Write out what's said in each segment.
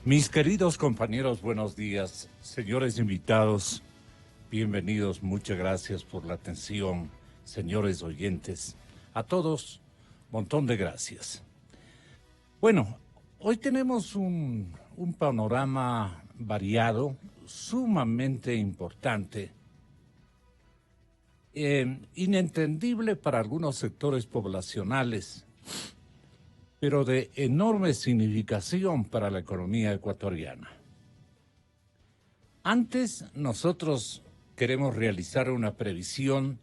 Mis queridos compañeros, buenos días. Señores invitados, bienvenidos. Muchas gracias por la atención. Señores oyentes, a todos, montón de gracias. Bueno, hoy tenemos un panorama variado, sumamente importante, inentendible para algunos sectores poblacionales, pero de enorme significación para la economía ecuatoriana. Antes, nosotros queremos realizar una previsión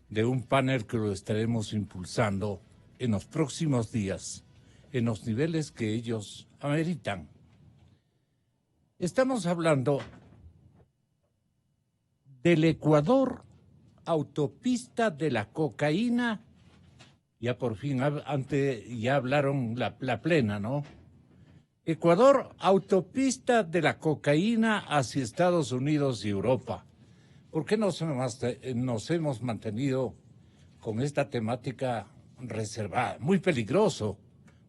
de un panel que lo estaremos impulsando en los próximos días, en los niveles que ellos ameritan. Estamos hablando del Ecuador, autopista de la cocaína. Ya por fin, ya hablaron la plena, ¿no? Ecuador, autopista de la cocaína hacia Estados Unidos y Europa. ¿Por qué nos hemos mantenido con esta temática reservada? Muy peligroso,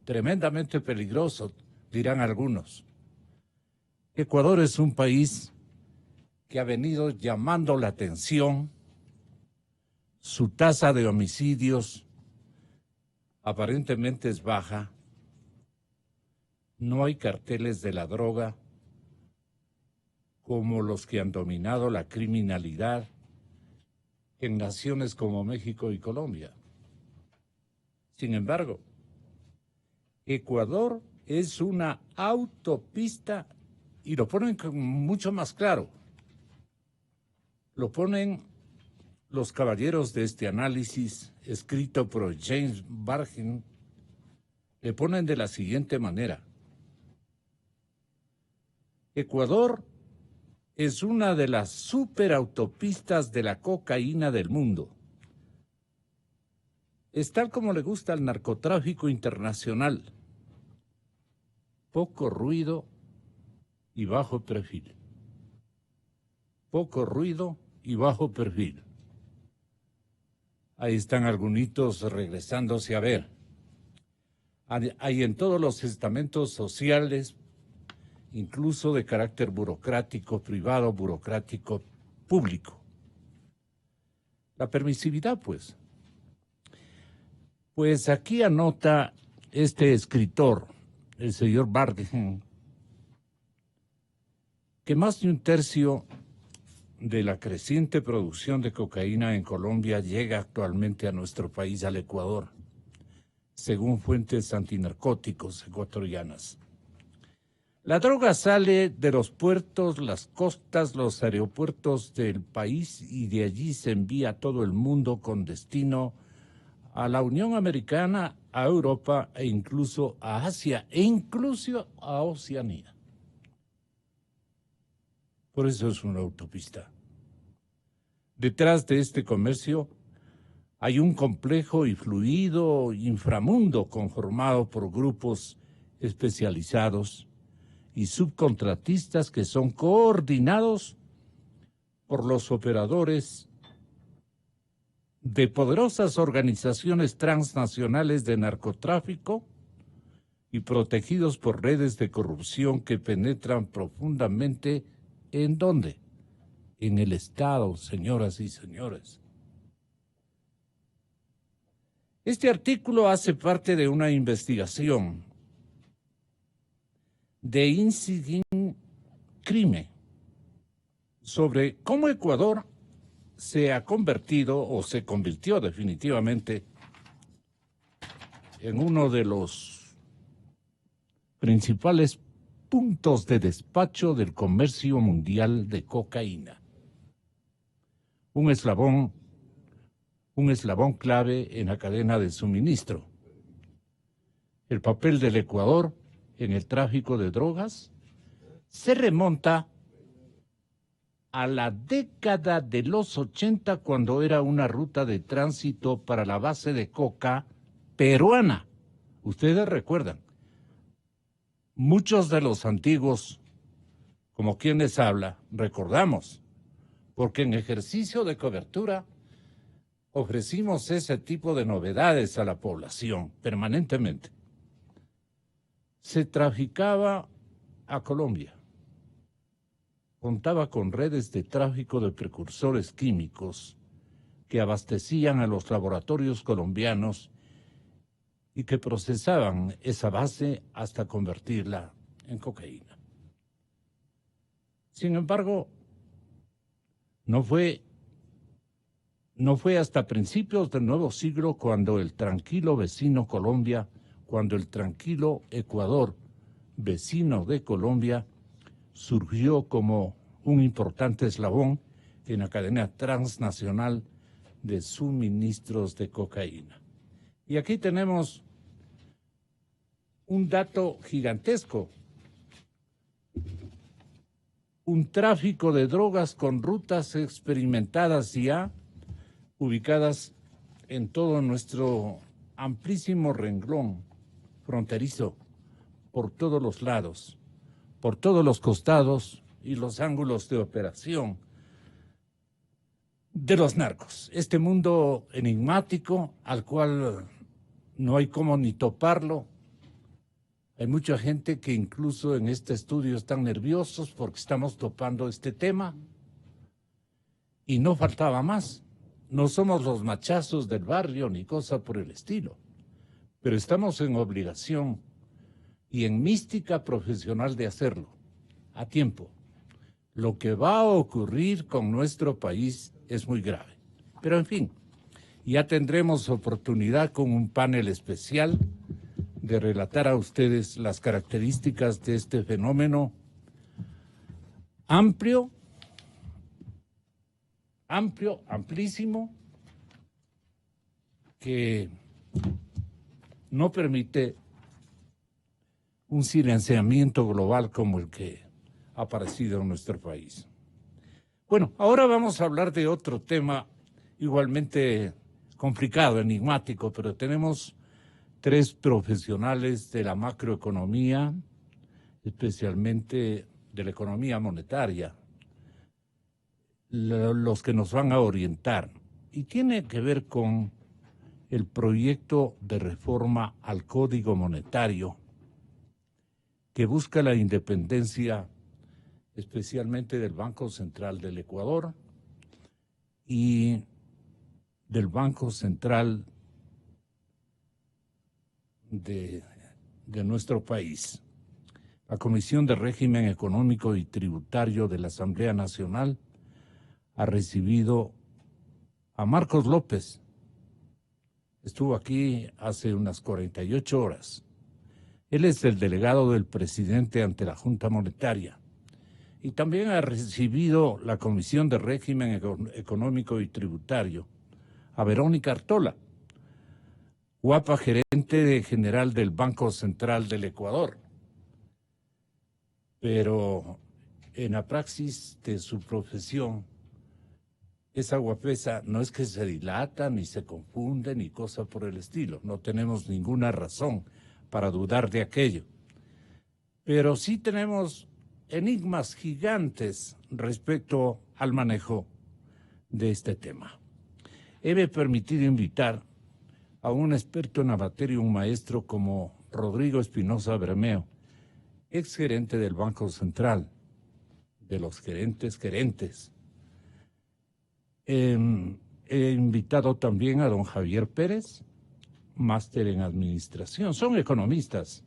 tremendamente peligroso, dirán algunos. Ecuador es un país que ha venido llamando la atención. Su tasa de homicidios aparentemente es baja. No hay carteles de la droga como los que han dominado la criminalidad en naciones como México y Colombia. Sin embargo, Ecuador es una autopista, y lo ponen mucho más claro. Lo ponen los caballeros de este análisis, escrito por James Bargen, le ponen de la siguiente manera. Ecuador es una de las superautopistas de la cocaína del mundo. Es tal como le gusta al narcotráfico internacional. Poco ruido y bajo perfil. Poco ruido y bajo perfil. Ahí están algunitos regresándose a ver. Hay en todos los estamentos sociales, incluso de carácter burocrático, privado, burocrático, público. La permisividad, pues. Pues aquí anota este escritor, el señor Bargen, que más de un tercio de la creciente producción de cocaína en Colombia llega actualmente a nuestro país, al Ecuador, según fuentes antinarcóticos ecuatorianas. La droga sale de los puertos, las costas, los aeropuertos del país y de allí se envía a todo el mundo con destino a la Unión Americana, a Europa e incluso a Asia e incluso a Oceanía. Por eso es una autopista. Detrás de este comercio hay un complejo y fluido inframundo conformado por grupos especializados y subcontratistas que son coordinados por los operadores de poderosas organizaciones transnacionales de narcotráfico y protegidos por redes de corrupción que penetran profundamente. ¿En dónde? En el Estado, señoras y señores. Este artículo hace parte de una investigación de Insigin Crime sobre cómo Ecuador se ha convertido o se convirtió definitivamente en uno de los principales puntos de despacho del comercio mundial de cocaína. Un eslabón clave en la cadena de suministro. El papel del Ecuador en el tráfico de drogas se remonta a la década de los 80, cuando era una ruta de tránsito para la base de coca peruana. Ustedes recuerdan. Muchos de los antiguos, como quienes habla, recordamos, porque en ejercicio de cobertura ofrecimos ese tipo de novedades a la población permanentemente. Se traficaba a Colombia. Contaba con redes de tráfico de precursores químicos que abastecían a los laboratorios colombianos y que procesaban esa base hasta convertirla en cocaína. Sin embargo, no fue hasta principios del nuevo siglo cuando el tranquilo vecino Colombia, cuando el tranquilo Ecuador, vecino de Colombia, surgió como un importante eslabón en la cadena transnacional de suministros de cocaína. Y aquí tenemos un dato gigantesco. Un tráfico de drogas con rutas experimentadas ya, ubicadas en todo nuestro amplísimo renglón fronterizo, por todos los lados, por todos los costados y los ángulos de operación de los narcos. Este mundo enigmático al cual no hay cómo ni toparlo. Hay mucha gente que incluso en este estudio están nerviosos porque estamos topando este tema. Y no faltaba más. No somos los machazos del barrio ni cosa por el estilo. Pero estamos en obligación y en mística profesional de hacerlo, a tiempo. Lo que va a ocurrir con nuestro país es muy grave. Pero en fin, ya tendremos oportunidad con un panel especial de relatar a ustedes las características de este fenómeno amplísimo, que no permite un silenciamiento global como el que ha aparecido en nuestro país. Bueno, ahora vamos a hablar de otro tema igualmente complicado, enigmático, pero tenemos tres profesionales de la macroeconomía, especialmente de la economía monetaria, los que nos van a orientar. Y tiene que ver con el proyecto de reforma al Código Monetario que busca la independencia especialmente del Banco Central del Ecuador y del Banco Central de nuestro país. La Comisión de Régimen Económico y Tributario de la Asamblea Nacional ha recibido a Marcos López. Estuvo aquí hace unas 48 horas. Él es el delegado del presidente ante la Junta Monetaria. Y también ha recibido la Comisión de Régimen Económico y Tributario a Verónica Artola, guapa gerente general del Banco Central del Ecuador. Pero en la praxis de su profesión, esa guapesa no es que se dilata, ni se confunde, ni cosa por el estilo. No tenemos ninguna razón para dudar de aquello. Pero sí tenemos enigmas gigantes respecto al manejo de este tema. He permitido invitar a un experto en la materia, un maestro como Rodrigo Espinosa Bermeo, exgerente del Banco Central, de los gerentes. He invitado también a don Javier Pérez, máster en administración. Son economistas.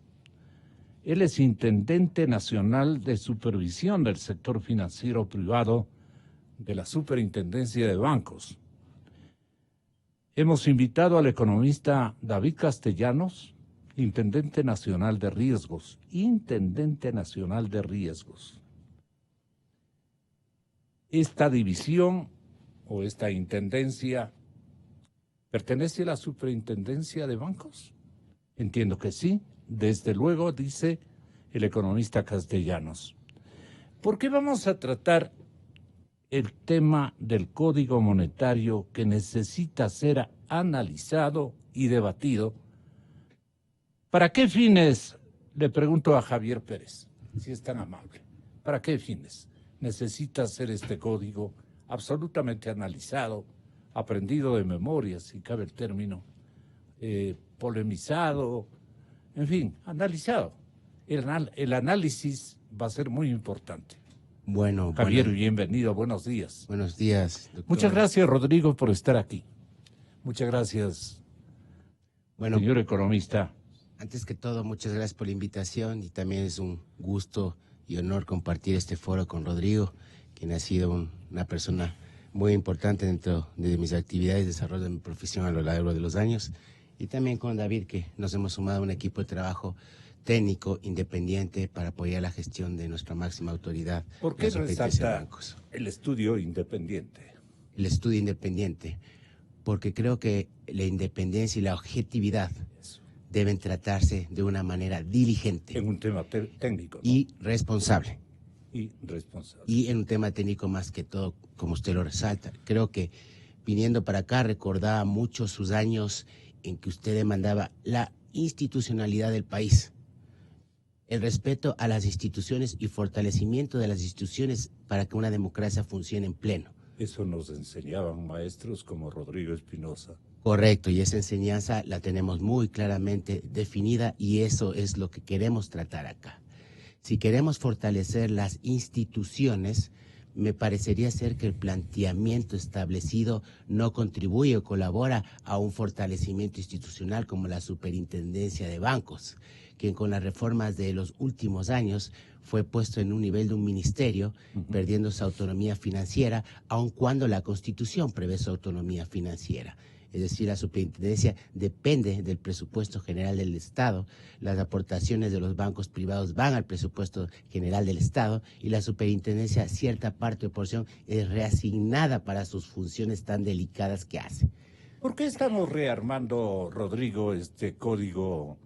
Él es intendente nacional de supervisión del sector financiero privado de la Superintendencia de Bancos. Hemos invitado al economista David Castellanos, intendente nacional de riesgos. Esta división o esta intendencia pertenece a la Superintendencia de Bancos. Entiendo que sí. Desde luego, dice el economista Castellanos. ¿Por qué vamos a tratar el tema del Código Monetario que necesita ser analizado y debatido? ¿Para qué fines? Le pregunto a Javier Pérez, si es tan amable. ¿Para qué fines necesita ser este código absolutamente analizado, aprendido de memoria, si cabe el término, polemizado, en fin, analizado? El análisis va a ser muy importante. Bueno, Javier, bienvenido, buenos días. Buenos días, doctor. Muchas gracias, Rodrigo, por estar aquí. Muchas gracias, señor economista. Antes que todo, muchas gracias por la invitación y también es un gusto y honor compartir este foro con Rodrigo, quien ha sido una persona muy importante dentro de mis actividades de desarrollo de mi profesión a lo largo de los años, y también con David, que nos hemos sumado a un equipo de trabajo técnico independiente para apoyar la gestión de nuestra máxima autoridad. ¿Por qué resalta el estudio independiente? El estudio independiente, porque creo que la independencia y la objetividad deben tratarse de una manera diligente. En un tema técnico, ¿no? Y responsable. Y responsable. Y en un tema técnico más que todo, como usted lo resalta. Creo que viniendo para acá recordaba mucho sus años en que usted demandaba la institucionalidad del país, el respeto a las instituciones y fortalecimiento de las instituciones para que una democracia funcione en pleno. Eso nos enseñaban maestros como Rodrigo Espinosa. Correcto, y esa enseñanza la tenemos muy claramente definida y eso es lo que queremos tratar acá. Si queremos fortalecer las instituciones, me parecería ser que el planteamiento establecido no contribuye o colabora a un fortalecimiento institucional como la Superintendencia de Bancos, quien con las reformas de los últimos años fue puesto en un nivel de un ministerio, perdiendo su autonomía financiera, aun cuando la Constitución prevé su autonomía financiera. Es decir, la superintendencia depende del presupuesto general del Estado, las aportaciones de los bancos privados van al presupuesto general del Estado y la superintendencia, cierta parte o porción, es reasignada para sus funciones tan delicadas que hace. ¿Por qué estamos rearmando, Rodrigo, este código,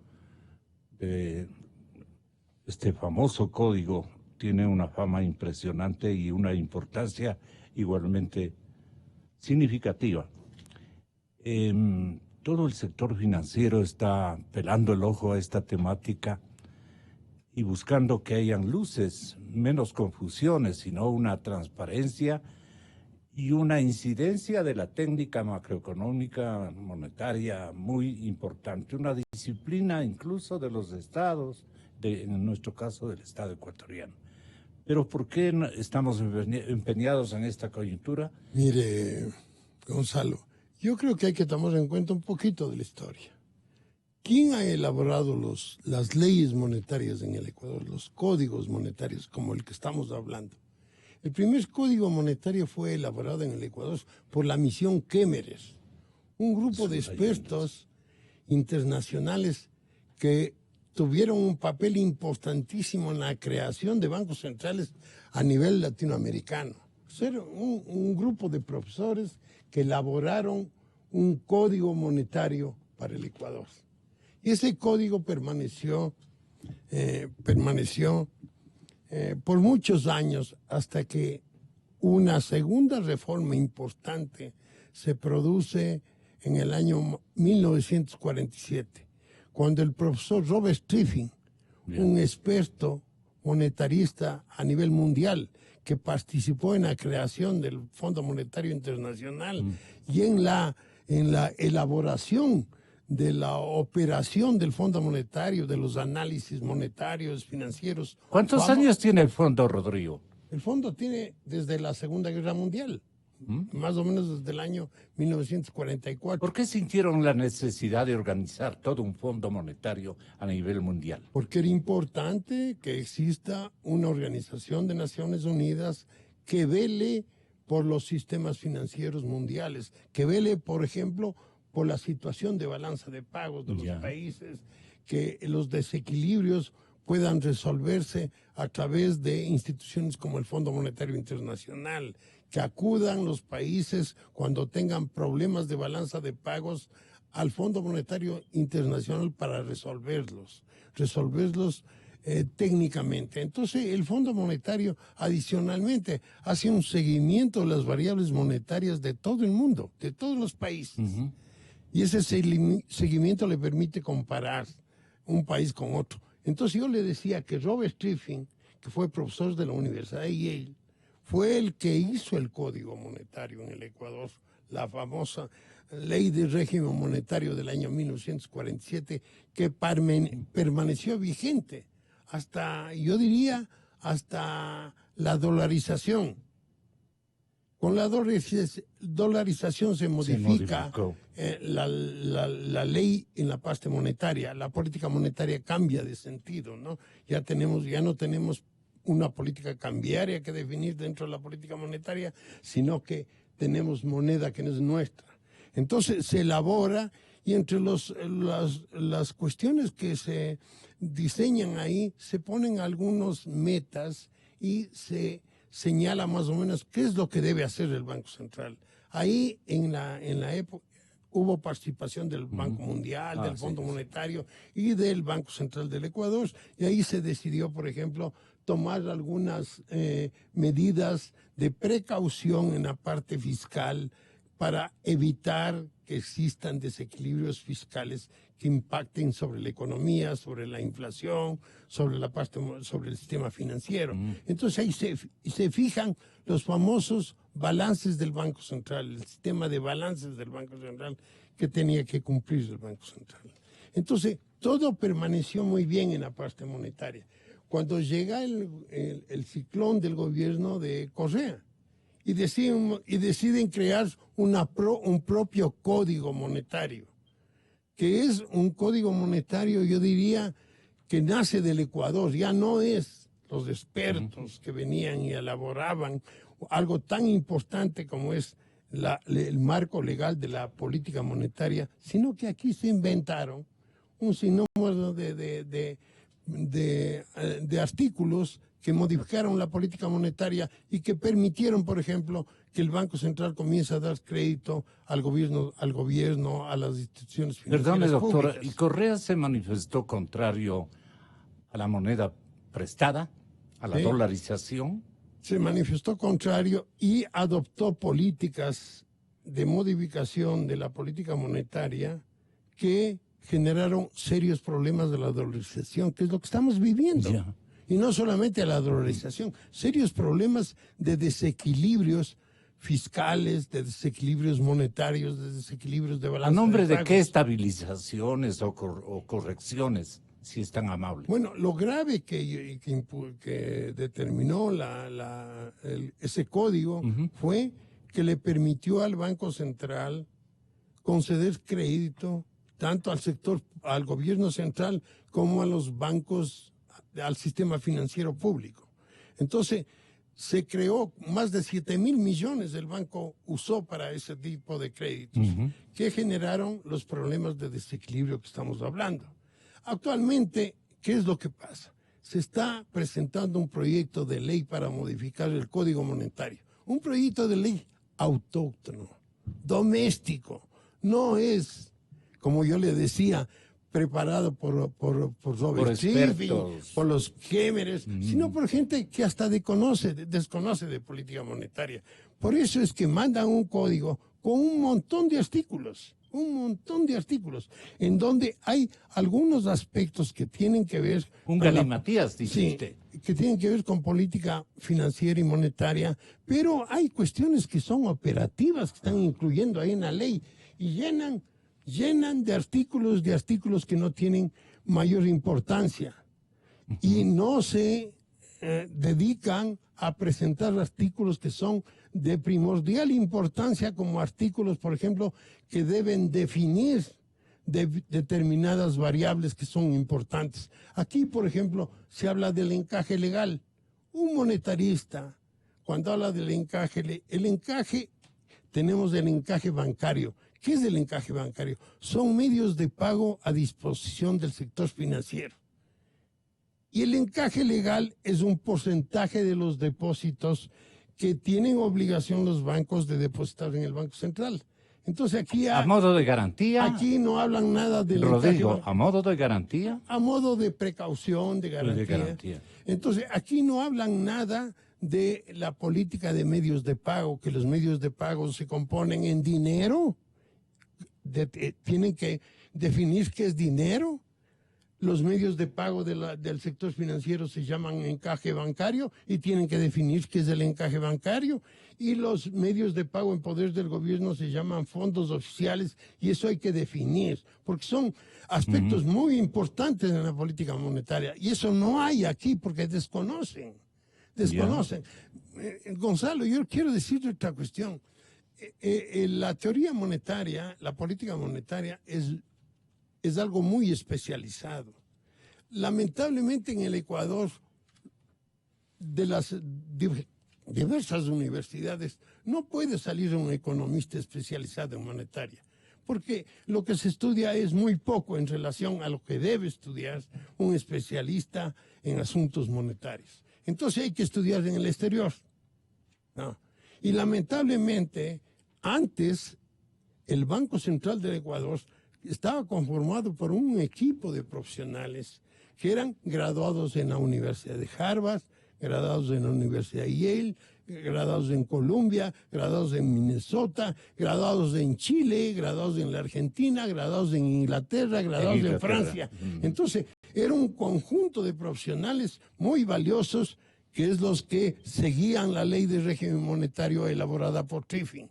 este famoso código? Tiene una fama impresionante y una importancia igualmente significativa. Todo el sector financiero está pelando el ojo a esta temática y buscando que hayan luces, menos confusiones, sino una transparencia y una incidencia de la técnica macroeconómica monetaria muy importante, una disciplina incluso de los estados, en nuestro caso del Estado ecuatoriano. Pero ¿por qué estamos empeñados en esta coyuntura? Mire, Gonzalo, yo creo que hay que tomar en cuenta un poquito de la historia. ¿Quién ha elaborado las leyes monetarias en el Ecuador, los códigos monetarios como el que estamos hablando? El primer código monetario fue elaborado en el Ecuador por la misión Kemmerer, un grupo de expertos internacionales que tuvieron un papel importantísimo en la creación de bancos centrales a nivel latinoamericano. Era un grupo de profesores que elaboraron un código monetario para el Ecuador. Y ese código permaneció por muchos años hasta que una segunda reforma importante se produce en el año 1947, cuando el profesor Robert Striffing, un experto monetarista a nivel mundial, que participó en la creación del Fondo Monetario Internacional y en la elaboración de la operación del Fondo Monetario, de los análisis monetarios, financieros. ¿Cuántos años tiene el fondo, Rodrigo? El fondo tiene desde la Segunda Guerra Mundial, más o menos desde el año 1944. ¿Por qué sintieron la necesidad de organizar todo un fondo monetario a nivel mundial? Porque era importante que exista una organización de Naciones Unidas que vele por los sistemas financieros mundiales, que vele, por ejemplo, por la situación de balanza de pagos de los países, que los desequilibrios puedan resolverse a través de instituciones como el Fondo Monetario Internacional, que acudan los países cuando tengan problemas de balanza de pagos al Fondo Monetario Internacional para resolverlos técnicamente. Entonces, el Fondo Monetario adicionalmente hace un seguimiento de las variables monetarias de todo el mundo, de todos los países. Y ese seguimiento le permite comparar un país con otro. Entonces yo le decía que Robert Striffing, que fue profesor de la Universidad de Yale, fue el que hizo el Código Monetario en el Ecuador, la famosa Ley de Régimen Monetario del año 1947, que permaneció vigente hasta, yo diría, hasta la dolarización. Con la dolarización se modifica la ley en la parte monetaria. La política monetaria cambia de sentido, ¿no? Ya no tenemos una política cambiaria que definir dentro de la política monetaria, sino que tenemos moneda que no es nuestra. Entonces se elabora y entre las cuestiones que se diseñan ahí se ponen algunas metas y se señala más o menos qué es lo que debe hacer el Banco Central. Ahí en la época hubo participación del Banco Mundial, del Fondo Monetario y del Banco Central del Ecuador, y ahí se decidió, por ejemplo, tomar algunas medidas de precaución en la parte fiscal para evitar que existan desequilibrios fiscales que impacten sobre la economía, sobre la inflación, sobre el sistema financiero. Entonces ahí se fijan los famosos balances del Banco Central, el sistema de balances del Banco Central que tenía que cumplir el Banco Central. Entonces todo permaneció muy bien en la parte monetaria. Cuando llega el ciclón del gobierno de Correa, y deciden crear un propio código monetario, que es un código monetario, yo diría, que nace del Ecuador, ya no es los expertos que venían y elaboraban algo tan importante como es el marco legal de la política monetaria, sino que aquí se inventaron un sinnúmero de artículos que modificaron la política monetaria y que permitieron, por ejemplo, que el Banco Central comience a dar crédito al gobierno, a las instituciones financieras. Perdone, doctora, públicas. ¿y Correa se manifestó contrario a la moneda prestada, a la dolarización? Se manifestó contrario y adoptó políticas de modificación de la política monetaria que generaron serios problemas de la dolarización, que es lo que estamos viviendo. Ya. Y no solamente a la dolarización, serios problemas de desequilibrios fiscales, de desequilibrios monetarios, de desequilibrios de balance. ¿A nombre de pagos. qué estabilizaciones o correcciones, si es tan amable? Bueno, lo grave que determinó ese código fue que le permitió al Banco Central conceder crédito tanto al gobierno central como a los bancos, al sistema financiero público. Entonces, se creó más de 7,000 millones el banco usó para ese tipo de créditos que generaron los problemas de desequilibrio que estamos hablando. Actualmente, ¿qué es lo que pasa? Se está presentando un proyecto de ley para modificar el Código Monetario. Un proyecto de ley autóctono, doméstico. No es, como yo le decía, preparado por Robert Schiffy, por los Kemmerers, sino por gente que hasta desconoce de política monetaria. Por eso es que mandan un código con un montón de artículos, en donde hay algunos aspectos que tienen que ver... Un galimatías, dice usted. Que tienen que ver con política financiera y monetaria, pero hay cuestiones que son operativas, que están incluyendo ahí en la ley, y llenan de artículos que no tienen mayor importancia y no se dedican a presentar artículos que son de primordial importancia, como artículos, por ejemplo, que deben definir determinadas variables que son importantes. Aquí, por ejemplo, se habla del encaje legal. Un monetarista, cuando habla del encaje, tenemos el encaje bancario. ¿Qué es el encaje bancario? Son medios de pago a disposición del sector financiero. Y el encaje legal es un porcentaje de los depósitos que tienen obligación los bancos de depositar en el Banco Central. Entonces aquí... ¿A modo de garantía? Aquí no hablan nada del Rodrigo, ¿a modo de garantía? A modo de precaución, de garantía. Entonces aquí no hablan nada de la política de medios de pago, que los medios de pago se componen en dinero. Tienen que definir qué es dinero. Los medios de pago del sector financiero se llaman encaje bancario y tienen que definir qué es el encaje bancario. Y los medios de pago en poder del gobierno se llaman fondos oficiales y eso hay que definir, porque son aspectos muy importantes en la política monetaria y eso no hay aquí porque desconocen. desconocen. Gonzalo, yo quiero decirte otra cuestión. La teoría monetaria, la política monetaria es algo muy especializado. Lamentablemente en el Ecuador, de las diversas universidades, no puede salir un economista especializado en monetaria, porque lo que se estudia es muy poco en relación a lo que debe estudiar un especialista en asuntos monetarios. Entonces hay que estudiar en el exterior, ¿no? Y lamentablemente, antes, el Banco Central del Ecuador estaba conformado por un equipo de profesionales que eran graduados en la Universidad de Harvard, graduados en la Universidad de Yale, graduados en Columbia, graduados en Minnesota, graduados en Chile, graduados en la Argentina, graduados en Inglaterra, graduados en Francia. Entonces, era un conjunto de profesionales muy valiosos, que es los que seguían la ley de régimen monetario elaborada por Triffin,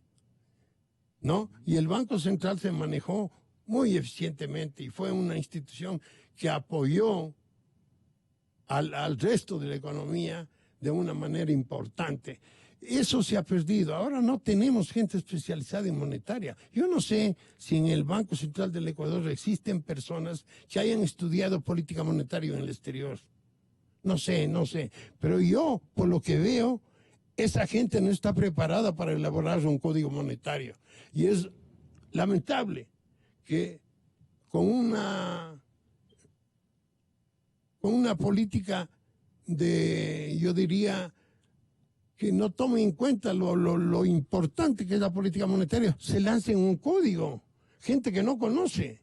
¿no? Y el Banco Central se manejó muy eficientemente y fue una institución que apoyó al resto de la economía de una manera importante. Eso se ha perdido. Ahora no tenemos gente especializada en monetaria. Yo no sé si en el Banco Central del Ecuador existen personas que hayan estudiado política monetaria en el exterior. No sé. Pero yo, por lo que veo, esa gente no está preparada para elaborar un código monetario. Y es lamentable que con una política yo diría, que no tome en cuenta lo importante que es la política monetaria, se lancen un código. Gente que no conoce.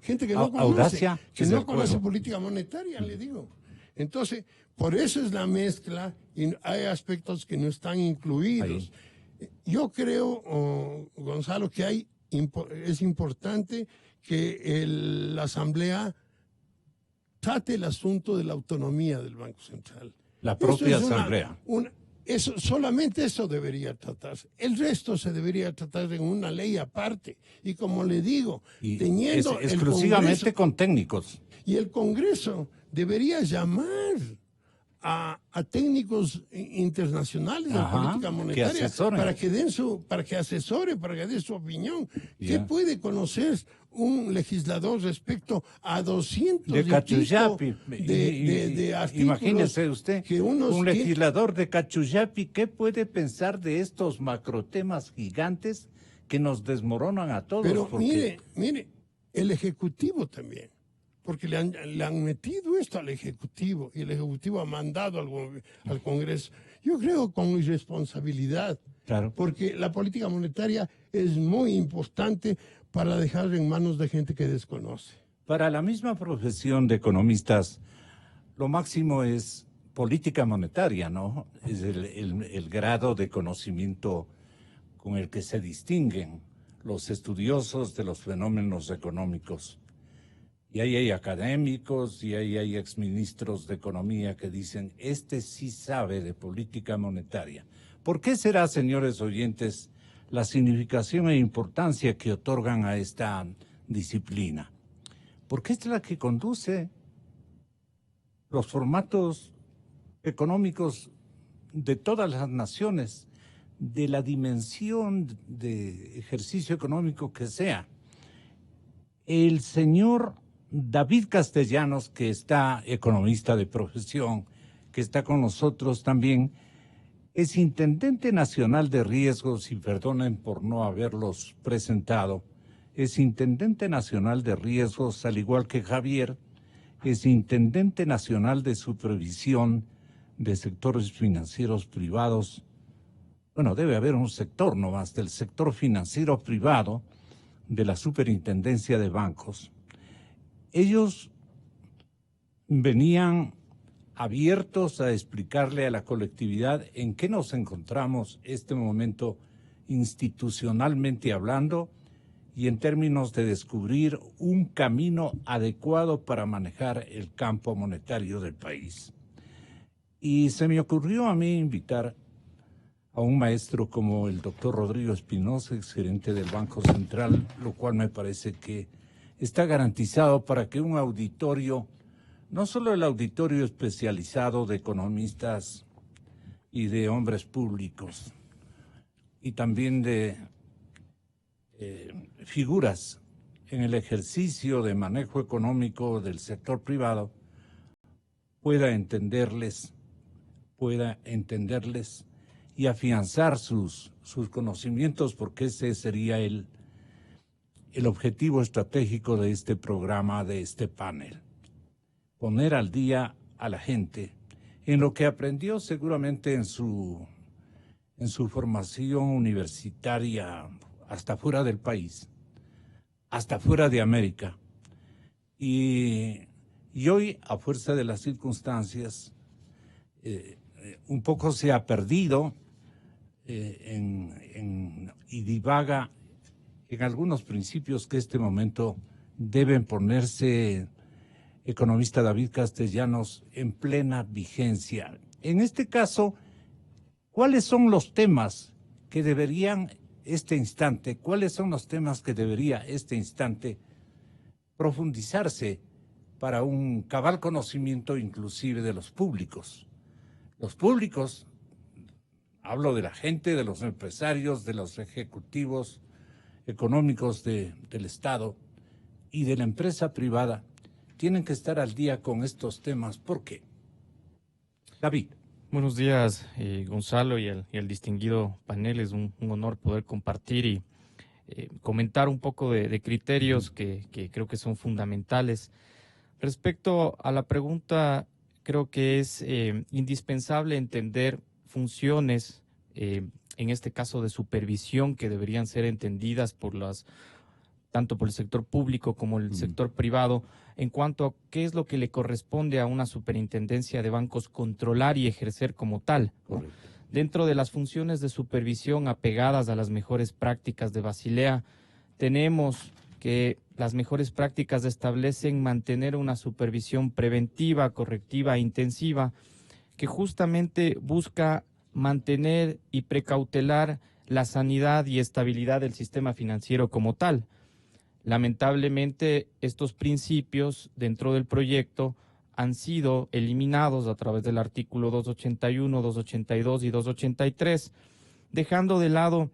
Gente que no conoce. Audacia, que no conoce política monetaria, le digo. Entonces, por eso es la mezcla y hay aspectos que no están incluidos. Ahí. Yo creo, Gonzalo, que es importante que la Asamblea trate el asunto de la autonomía del Banco Central. La propia Asamblea. Solamente eso debería tratarse. El resto se debería tratar en una ley aparte. Y como le digo, teniendo exclusivamente con técnicos. Y el Congreso debería llamar a técnicos internacionales de política monetaria para que den para que dé su opinión. ¿Qué puede conocer un legislador respecto a 200 de Cachuyapi? De artículos? Imagínese usted, un legislador de Cachuyapi, ¿qué puede pensar de estos macrotemas gigantes que nos desmoronan a todos? Pero mire, el Ejecutivo también. Porque le han metido esto al Ejecutivo y el Ejecutivo ha mandado al Congreso. Yo creo con irresponsabilidad, claro, porque la política monetaria es muy importante para dejar en manos de gente que desconoce. Para la misma profesión de economistas, lo máximo es política monetaria, ¿no? Es el grado de conocimiento con el que se distinguen los estudiosos de los fenómenos económicos. Y ahí hay académicos y ahí hay exministros de Economía que dicen, este sí sabe de política monetaria. ¿Por qué será, señores oyentes, la significación e importancia que otorgan a esta disciplina? Porque es la que conduce los formatos económicos de todas las naciones, de la dimensión de ejercicio económico que sea. El señor David Castellanos, que está economista de profesión, que está con nosotros también, es intendente nacional de riesgos, y perdonen por no haberlos presentado, es intendente nacional de riesgos, al igual que Javier, es intendente nacional de supervisión de sectores financieros privados. Bueno, debe haber un sector nomás del sector financiero privado de la superintendencia de bancos. Ellos venían abiertos a explicarle a la colectividad en qué nos encontramos este momento institucionalmente hablando y en términos de descubrir un camino adecuado para manejar el campo monetario del país. Y se me ocurrió a mí invitar a un maestro como el doctor Rodrigo Espinosa, exgerente del Banco Central, lo cual me parece que está garantizado para que un auditorio, no solo el auditorio especializado de economistas y de hombres públicos y también de figuras en el ejercicio de manejo económico del sector privado pueda entenderles y afianzar sus conocimientos, porque ese sería el objetivo estratégico de este programa, de este panel. Poner al día a la gente en lo que aprendió seguramente en su formación universitaria hasta fuera del país, hasta fuera de América. Y hoy, a fuerza de las circunstancias, un poco se ha perdido y divaga en algunos principios que este momento deben ponerse, economista David Castellanos, en plena vigencia. En este caso, ¿cuáles son los temas que deberían este instante profundizarse para un cabal conocimiento inclusive de los públicos? Los públicos, hablo de la gente, de los empresarios, de los ejecutivos económicos del Estado y de la empresa privada, tienen que estar al día con estos temas. ¿Por qué? David. Buenos días, Gonzalo, y el distinguido panel. Es un honor poder compartir y comentar un poco de criterios que creo que son fundamentales. Respecto a la pregunta, creo que es indispensable entender funciones, en este caso de supervisión, que deberían ser entendidas tanto por el sector público como el sector privado, en cuanto a qué es lo que le corresponde a una superintendencia de bancos controlar y ejercer como tal, ¿no? Dentro de las funciones de supervisión apegadas a las mejores prácticas de Basilea, tenemos que las mejores prácticas establecen mantener una supervisión preventiva, correctiva e intensiva, que justamente busca mantener y precautelar la sanidad y estabilidad del sistema financiero como tal. Lamentablemente, estos principios dentro del proyecto han sido eliminados a través del artículo 281, 282 y 283, dejando de lado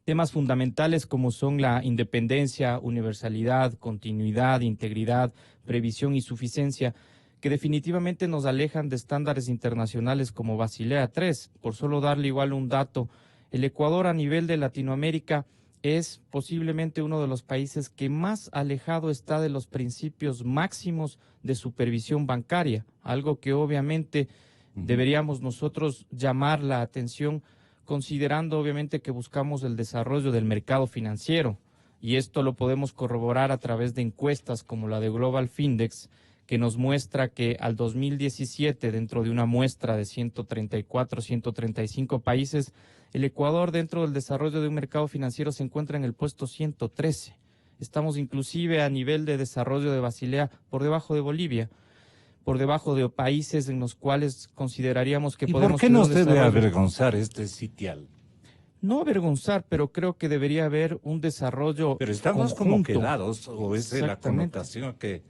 temas fundamentales como son la independencia, universalidad, continuidad, integridad, previsión y suficiencia, que definitivamente nos alejan de estándares internacionales como Basilea III. Por solo darle igual un dato, el Ecuador a nivel de Latinoamérica es posiblemente uno de los países que más alejado está de los principios máximos de supervisión bancaria, algo que obviamente deberíamos nosotros llamar la atención, considerando obviamente que buscamos el desarrollo del mercado financiero, y esto lo podemos corroborar a través de encuestas como la de Global Findex, que nos muestra que al 2017, dentro de una muestra de 134, 135 países, el Ecuador dentro del desarrollo de un mercado financiero se encuentra en el puesto 113. Estamos inclusive a nivel de desarrollo de Basilea por debajo de Bolivia, por debajo de países en los cuales consideraríamos que podemos tener un desarrollo. ¿Por qué nos debe avergonzar este sitial? No avergonzar, pero creo que debería haber un desarrollo Pero estamos conjunto. como quedados, o es la connotación que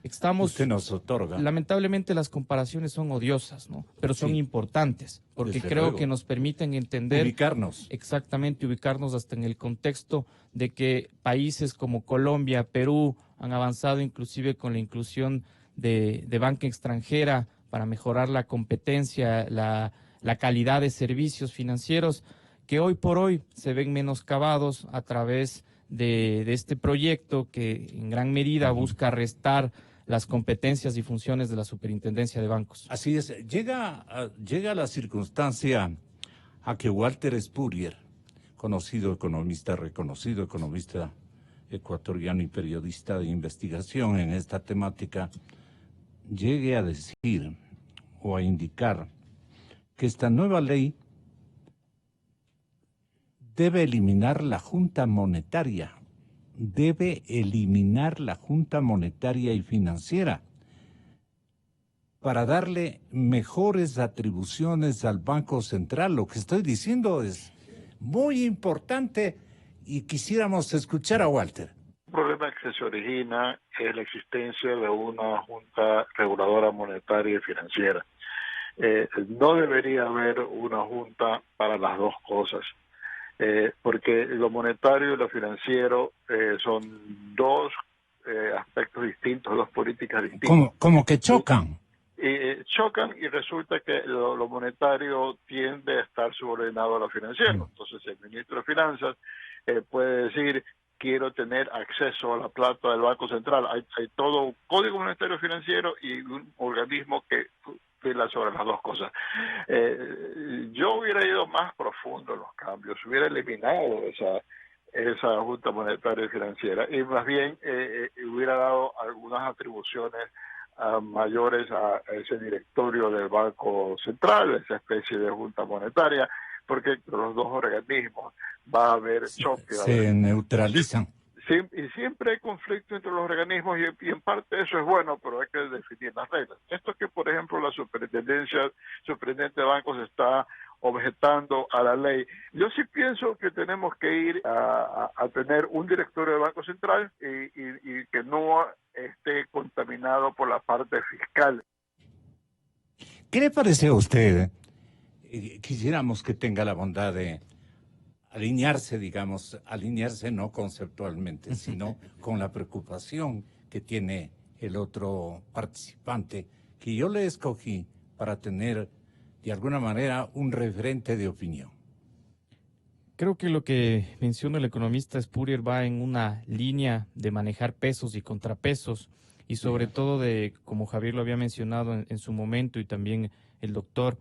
usted nos otorga. Lamentablemente las comparaciones son odiosas, ¿no? Pero son importantes, porque Desde creo luego. que nos permiten entender, Ubicarnos. exactamente, ubicarnos hasta en el contexto de que países como Colombia, Perú, han avanzado inclusive con la inclusión de banca extranjera para mejorar la competencia, la calidad de servicios financieros, que hoy por hoy se ven menoscabados a través de este proyecto que en gran medida busca restar las competencias y funciones de la superintendencia de bancos. Así es. Llega la circunstancia a que Walter Spurrier, conocido economista, reconocido economista ecuatoriano y periodista de investigación en esta temática, llegue a decir o a indicar que esta nueva ley debe eliminar la Junta Monetaria, y financiera para darle mejores atribuciones al Banco Central. Lo que estoy diciendo es muy importante y quisiéramos escuchar a Walter. El problema que se origina es la existencia de una Junta Reguladora Monetaria y Financiera. No debería haber una junta para las dos cosas, porque lo monetario y lo financiero son dos aspectos distintos, dos políticas distintas. Como que chocan. Chocan y resulta que lo monetario tiende a estar subordinado a lo financiero. Entonces el ministro de Finanzas puede decir: quiero tener acceso a la plata del Banco Central. Hay todo un código monetario financiero y un organismo que vela sobre las dos cosas. Yo hubiera ido más profundo en los cambios, hubiera eliminado esa Junta Monetaria y Financiera y más bien hubiera dado algunas atribuciones mayores a ese directorio del Banco Central, esa especie de Junta Monetaria, porque entre los dos organismos va a haber choque. Se neutralizan. Y siempre hay conflicto entre los organismos y en parte eso es bueno, pero hay que definir las reglas. Esto que, por ejemplo, la superintendente de bancos está objetando a la ley. Yo sí pienso que tenemos que ir a tener un directorio del Banco Central y que no esté contaminado por la parte fiscal. ¿Qué le parece a usted? Quisiéramos que tenga la bondad de alinearse, digamos, alinearse no conceptualmente, sino con la preocupación que tiene el otro participante, que yo le escogí para tener, de alguna manera, un referente de opinión. Creo que lo que menciona el economista Spurrier va en una línea de manejar pesos y contrapesos y sobre todo de, como Javier lo había mencionado en su momento y también el doctor,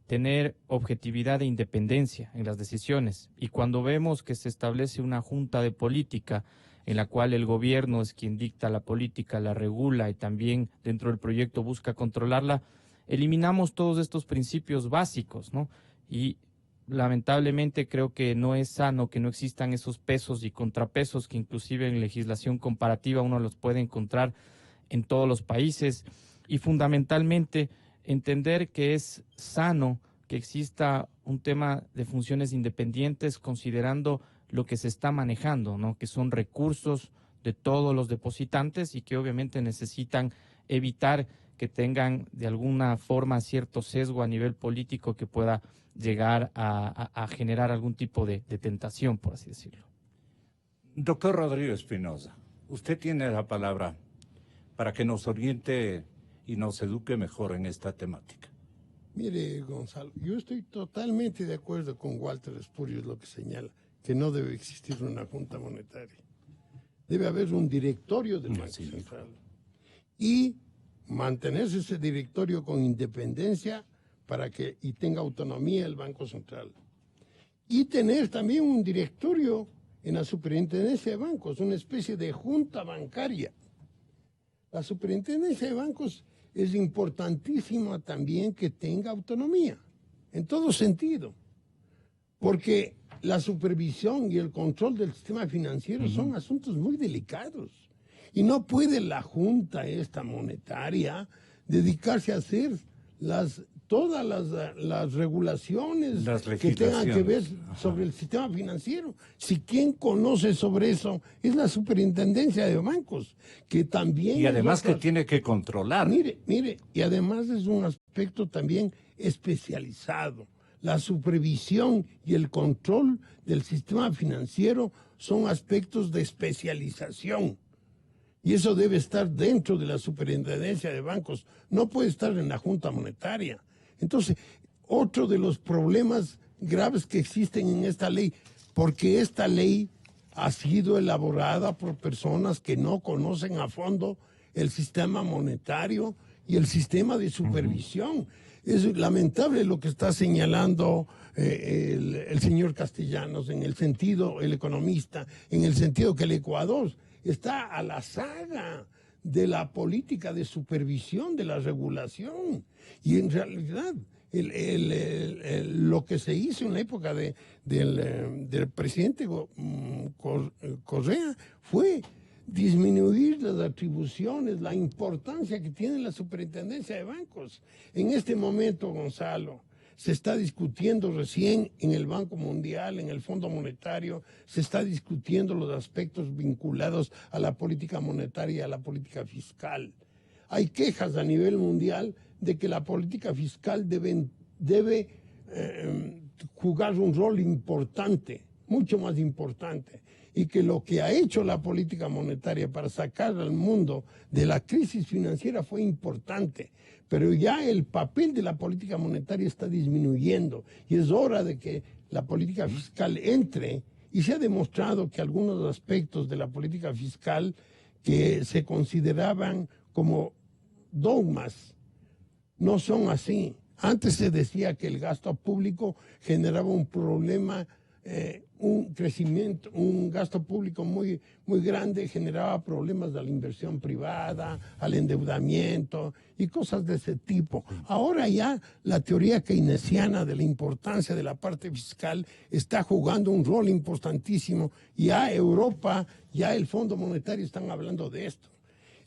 tener objetividad e independencia en las decisiones. Y cuando vemos que se establece una junta de política en la cual el gobierno es quien dicta la política, la regula y también dentro del proyecto busca controlarla, eliminamos todos estos principios básicos, ¿no? Y lamentablemente creo que no es sano que no existan esos pesos y contrapesos que inclusive en legislación comparativa uno los puede encontrar en todos los países y fundamentalmente entender que es sano que exista un tema de funciones independientes considerando lo que se está manejando, ¿no? Que son recursos de todos los depositantes y que obviamente necesitan evitar que tengan de alguna forma cierto sesgo a nivel político que pueda llegar a generar algún tipo de tentación, por así decirlo. Doctor Rodrigo Espinosa, usted tiene la palabra para que nos oriente y nos eduque mejor en esta temática. Mire, Gonzalo, yo estoy totalmente de acuerdo con Walter Spurrier, lo que señala, que no debe existir una junta monetaria. Debe haber un directorio del Banco Central. Y mantenerse ese directorio con independencia para que y tenga autonomía el Banco Central. Y tener también un directorio en la superintendencia de bancos, una especie de junta bancaria. La superintendencia de bancos es importantísima también que tenga autonomía, en todo sentido, porque la supervisión y el control del sistema financiero son asuntos muy delicados. Y no puede la Junta esta monetaria dedicarse a hacer todas las regulaciones que tengan que ver sobre el sistema financiero. Si quien conoce sobre eso es la superintendencia de bancos, que también... Y además que tiene que controlar. Mire, y además es un aspecto también especializado. La supervisión y el control del sistema financiero son aspectos de especialización. Y eso debe estar dentro de la superintendencia de bancos. No puede estar en la Junta Monetaria. Entonces, otro de los problemas graves que existen en esta ley, porque esta ley ha sido elaborada por personas que no conocen a fondo el sistema monetario y el sistema de supervisión. Es lamentable lo que está señalando el señor Castellanos, en el sentido, el economista, en el sentido que el Ecuador está a la saga de la política de supervisión, de la regulación. Y en realidad lo que se hizo en la época del presidente Correa fue disminuir las atribuciones, la importancia que tiene la superintendencia de bancos. En este momento, Gonzalo, se está discutiendo recién en el Banco Mundial, en el Fondo Monetario, se está discutiendo los aspectos vinculados a la política monetaria y a la política fiscal. hay quejas a nivel mundial de que la política fiscal debe jugar un rol importante, mucho más importante, y que lo que ha hecho la política monetaria para sacar al mundo de la crisis financiera fue importante, pero ya el papel de la política monetaria está disminuyendo y es hora de que la política fiscal entre, y se ha demostrado que algunos aspectos de la política fiscal que se consideraban como dogmas no son así. Antes se decía que el gasto público generaba un problema, un crecimiento, un gasto público muy, muy grande generaba problemas de la inversión privada, al endeudamiento y cosas de ese tipo. Ahora ya la teoría keynesiana de la importancia de la parte fiscal está jugando un rol importantísimo. Ya Europa, ya el Fondo Monetario están hablando de esto.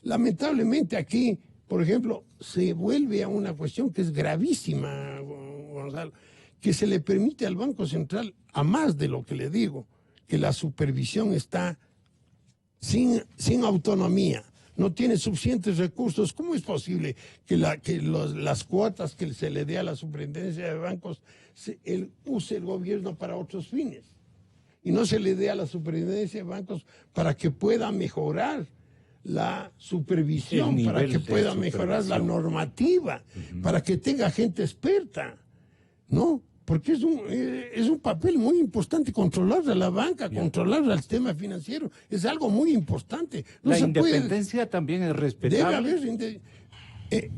Lamentablemente aquí, por ejemplo, se vuelve a una cuestión que es gravísima, Gonzalo, que se le permite al Banco Central, a más de lo que le digo, que la supervisión está sin autonomía, no tiene suficientes recursos. ¿Cómo es posible que las cuotas que se le dé a la superintendencia de bancos use el gobierno para otros fines y no se le dé a la superintendencia de bancos para que pueda mejorar la supervisión, para que pueda mejorar la normativa, para que tenga gente experta, ¿no? Porque es un papel muy importante controlar a la banca, controlar al sistema financiero, es algo muy importante. No la se independencia puede, también es respetable. debe haber,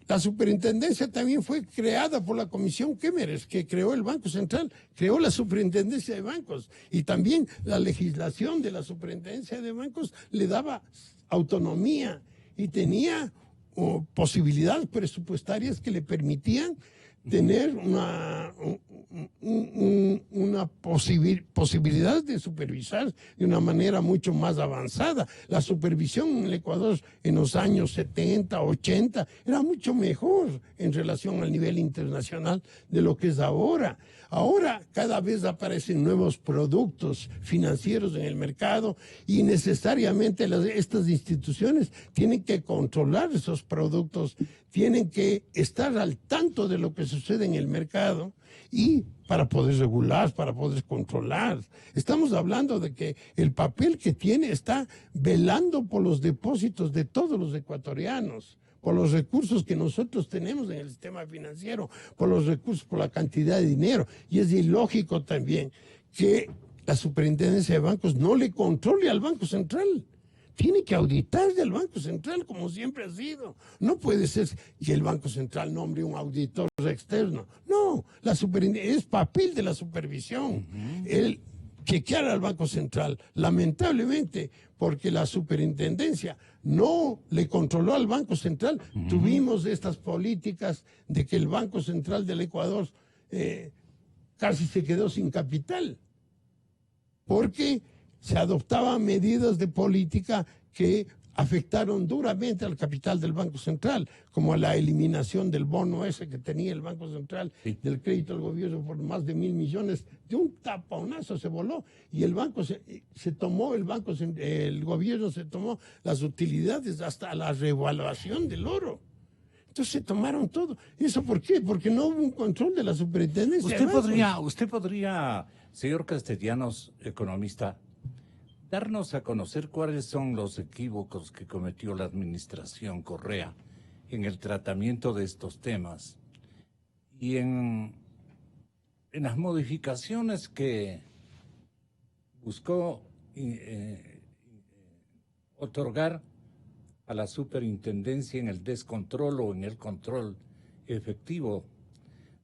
la superintendencia también fue creada por la Comisión Kemmerer, que creó el Banco Central, creó la superintendencia de bancos, y también la legislación de la superintendencia de bancos le daba autonomía y tenía posibilidades presupuestarias que le permitían tener una posibilidad de supervisar de una manera mucho más avanzada. La supervisión en el Ecuador en los años 70, 80 era mucho mejor en relación al nivel internacional de lo que es ahora. Ahora cada vez aparecen nuevos productos financieros en el mercado y necesariamente estas instituciones tienen que controlar esos productos, tienen que estar al tanto de lo que sucede en el mercado y para poder regular, para poder controlar. Estamos hablando de que el papel que tiene está velando por los depósitos de todos los ecuatorianos, por los recursos que nosotros tenemos en el sistema financiero, por los recursos, por la cantidad de dinero. Y es ilógico también que la superintendencia de bancos no le controle al Banco Central. Tiene que auditarse al Banco Central como siempre ha sido. No puede ser que el Banco Central nombre un auditor externo. No, es papel de la supervisión. El chequear al Banco Central. Lamentablemente, porque la superintendencia no le controló al Banco Central, tuvimos estas políticas de que el Banco Central del Ecuador casi se quedó sin capital, porque se adoptaban medidas de política que afectaron duramente al capital del Banco Central, como la eliminación del bono ese que tenía el Banco Central, del crédito al gobierno por más de 1.000 millones, de un taponazo se voló, y el banco el gobierno se tomó las utilidades hasta la revaluación del oro. Entonces se tomaron todo. ¿Eso por qué? Porque no hubo un control de la superintendencia. Usted podría, señor Castellanos, economista, darnos a conocer cuáles son los equívocos que cometió la administración Correa en el tratamiento de estos temas y en las modificaciones que buscó otorgar a la superintendencia en el descontrol o en el control efectivo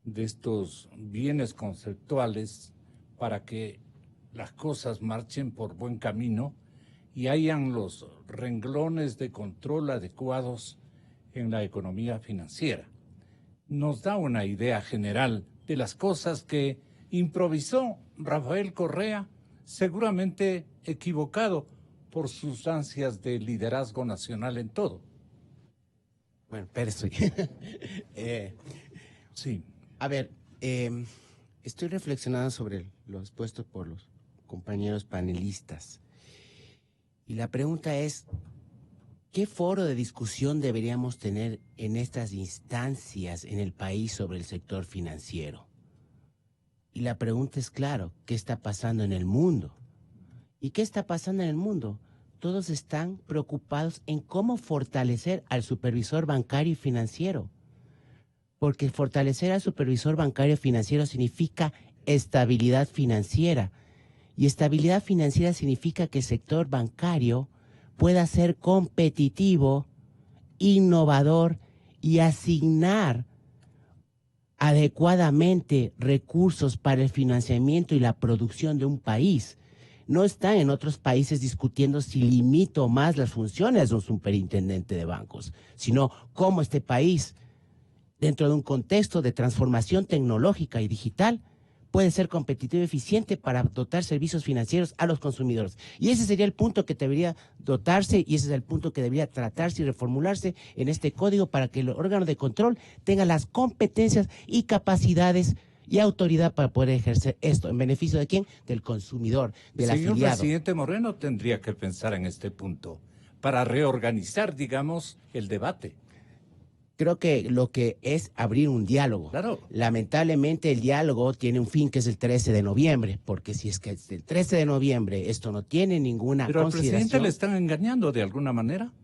de estos bienes conceptuales para que las cosas marchen por buen camino y hayan los renglones de control adecuados en la economía financiera. Nos da una idea general de las cosas que improvisó Rafael Correa, seguramente equivocado por sus ansias de liderazgo nacional en todo. Bueno, pero estoy... Sí. A ver, estoy reflexionando sobre lo expuesto por los compañeros panelistas. Y la pregunta es, ¿qué foro de discusión deberíamos tener en estas instancias en el país sobre el sector financiero? Y la pregunta es, claro, ¿qué está pasando en el mundo? ¿Y qué está pasando en el mundo? Todos están preocupados en cómo fortalecer al supervisor bancario y financiero. Porque fortalecer al supervisor bancario y financiero significa estabilidad financiera. Y estabilidad financiera significa que el sector bancario pueda ser competitivo, innovador y asignar adecuadamente recursos para el financiamiento y la producción de un país. No están en otros países discutiendo si limito más las funciones de un superintendente de bancos, sino cómo este país, dentro de un contexto de transformación tecnológica y digital, puede ser competitivo y eficiente para dotar servicios financieros a los consumidores. Y ese sería el punto que debería dotarse y ese es el punto que debería tratarse y reformularse en este código para que el órgano de control tenga las competencias y capacidades y autoridad para poder ejercer esto. ¿En beneficio de quién? Del consumidor, del Señor afiliado. presidente Moreno tendría que pensar en este punto para reorganizar, digamos, el debate. Creo que lo que es abrir un diálogo. Claro. Lamentablemente el diálogo tiene un fin que es el 13 de noviembre, porque si es que es el 13 de noviembre esto no tiene ninguna Pero al consideración. presidente le están engañando de alguna manera,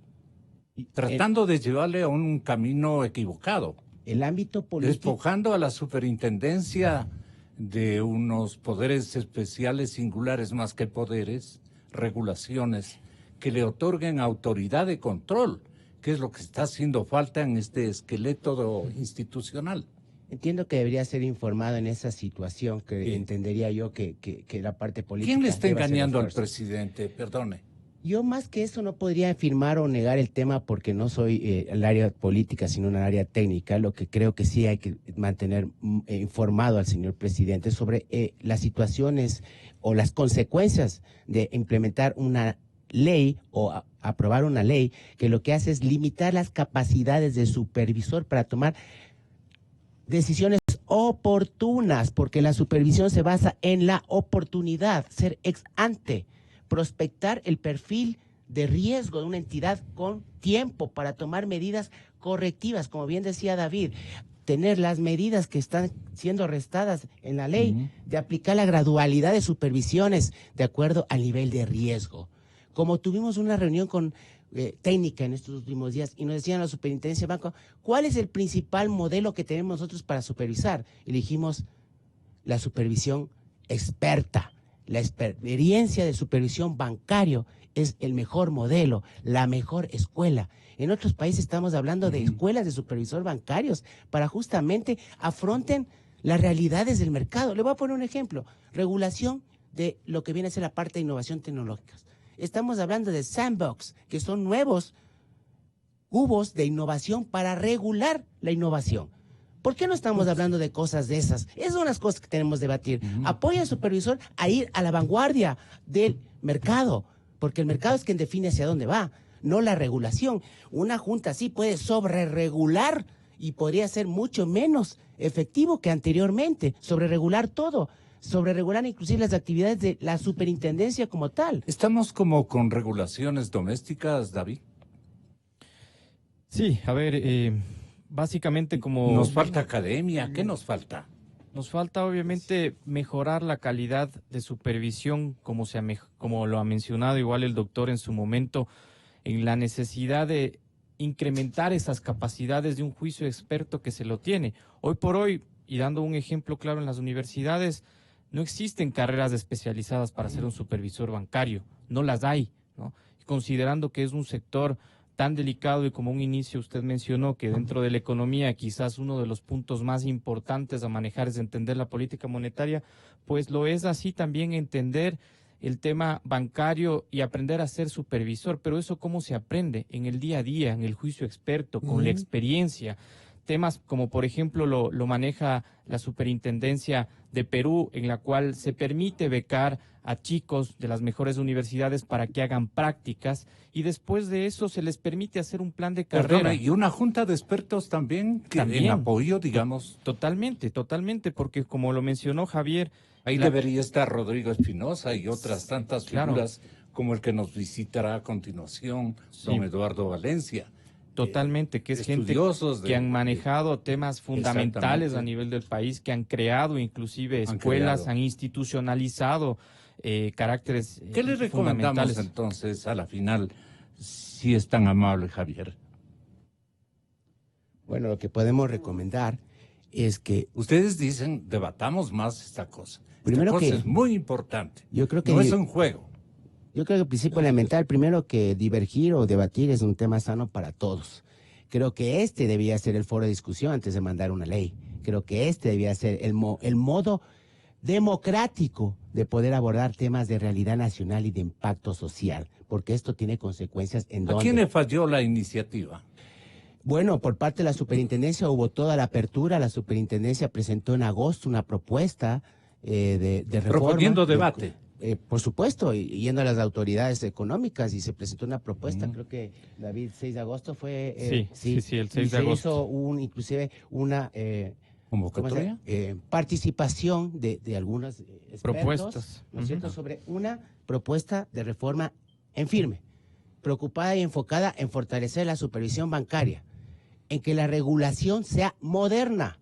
tratando de llevarle a un camino equivocado, El ámbito político. despojando a la superintendencia de unos poderes especiales singulares más que poderes, regulaciones que le otorguen autoridad de control, que es lo que está haciendo falta en este esqueleto institucional. Entiendo que debería ser informado en esa situación, que Sí. entendería yo que la parte política. ¿Quién le está debe hacer engañando al esfuerzo. presidente? Perdone. Yo más que eso no podría afirmar o negar el tema porque no soy el área política, sino en el área técnica. Lo que creo que sí hay que mantener informado al señor presidente sobre las situaciones o las consecuencias de implementar una ley o aprobar una ley que lo que hace es limitar las capacidades del supervisor para tomar decisiones oportunas, porque la supervisión se basa en la oportunidad, ser ex ante, prospectar el perfil de riesgo de una entidad con tiempo para tomar medidas correctivas, como bien decía David, tener las medidas que están siendo restadas en la ley, de aplicar la gradualidad de supervisiones de acuerdo al nivel de riesgo. Como tuvimos una reunión con técnica en estos últimos días y nos decían la superintendencia de banco, ¿cuál es el principal modelo que tenemos nosotros para supervisar? Y dijimos, la supervisión experta, la experiencia de supervisión bancario es el mejor modelo, la mejor escuela. En otros países estamos hablando de escuelas de supervisor bancarios para justamente afronten las realidades del mercado. Le voy a poner un ejemplo, regulación de lo que viene a ser la parte de innovación tecnológica. Estamos hablando de sandbox, que son nuevos cubos de innovación para regular la innovación. ¿Por qué no estamos hablando de cosas de esas? Esas son las cosas que tenemos que debatir. Apoya al supervisor a ir a la vanguardia del mercado, porque el mercado es quien define hacia dónde va, no la regulación. Una junta sí puede sobreregular y podría ser mucho menos efectivo que anteriormente, sobreregular todo. Sobre regular inclusive las actividades de la superintendencia como tal. ¿Estamos como con regulaciones domésticas, David? Sí, a ver, básicamente como... ¿Nos falta academia? ¿Qué nos falta? Nos falta obviamente mejorar la calidad de supervisión, como lo ha mencionado igual el doctor en su momento, en la necesidad de incrementar esas capacidades de un juicio experto que se lo tiene. Hoy por hoy, y dando un ejemplo claro en las universidades, no existen carreras especializadas para ser un supervisor bancario, no las hay, ¿no? Considerando que es un sector tan delicado y como un inicio usted mencionó que dentro de la economía quizás uno de los puntos más importantes a manejar es entender la política monetaria, pues lo es así también entender el tema bancario y aprender a ser supervisor, pero eso cómo se aprende en el día a día, en el juicio experto, con la experiencia. Temas como por ejemplo lo maneja la Superintendencia de Perú, en la cual se permite becar a chicos de las mejores universidades para que hagan prácticas y después de eso se les permite hacer un plan de carrera. Perdona, y una junta de expertos también, en apoyo, digamos. Totalmente, porque como lo mencionó Javier... Ahí debería estar Rodrigo Espinosa y otras tantas figuras como el que nos visitará a continuación, Sí. don Eduardo Valencia. Totalmente, que es gente Estudiosos que han manejado temas fundamentales Exactamente. a nivel del país, que han creado inclusive Han escuelas, creado. han institucionalizado caracteres ¿Qué le recomendamos fundamentales. entonces a la final, si es tan amable, Javier? Bueno, lo que podemos recomendar es que Ustedes dicen, debatamos más esta cosa. Primero Esta cosa que- es muy importante. yo creo que no es un juego. Yo creo que el principio elemental, primero que divergir o debatir es un tema sano para todos. Creo que este debía ser el foro de discusión antes de mandar una ley. Creo que este debía ser el modo democrático de poder abordar temas de realidad nacional y de impacto social, porque esto tiene consecuencias en ¿A donde... quién le falló la iniciativa? Bueno, por parte de la superintendencia hubo toda la apertura. La superintendencia presentó en agosto una propuesta de reforma. Proponiendo debate. Por supuesto, yendo a las autoridades económicas y se presentó una propuesta, creo que David, 6 de agosto fue... Sí, el 6 y de se agosto. hizo inclusive una ¿Convocatoria? participación de algunos expertos, Propuestas. ¿no es cierto?, Ujú. sobre una propuesta de reforma en firme, preocupada y enfocada en fortalecer la supervisión bancaria, en que la regulación sea moderna.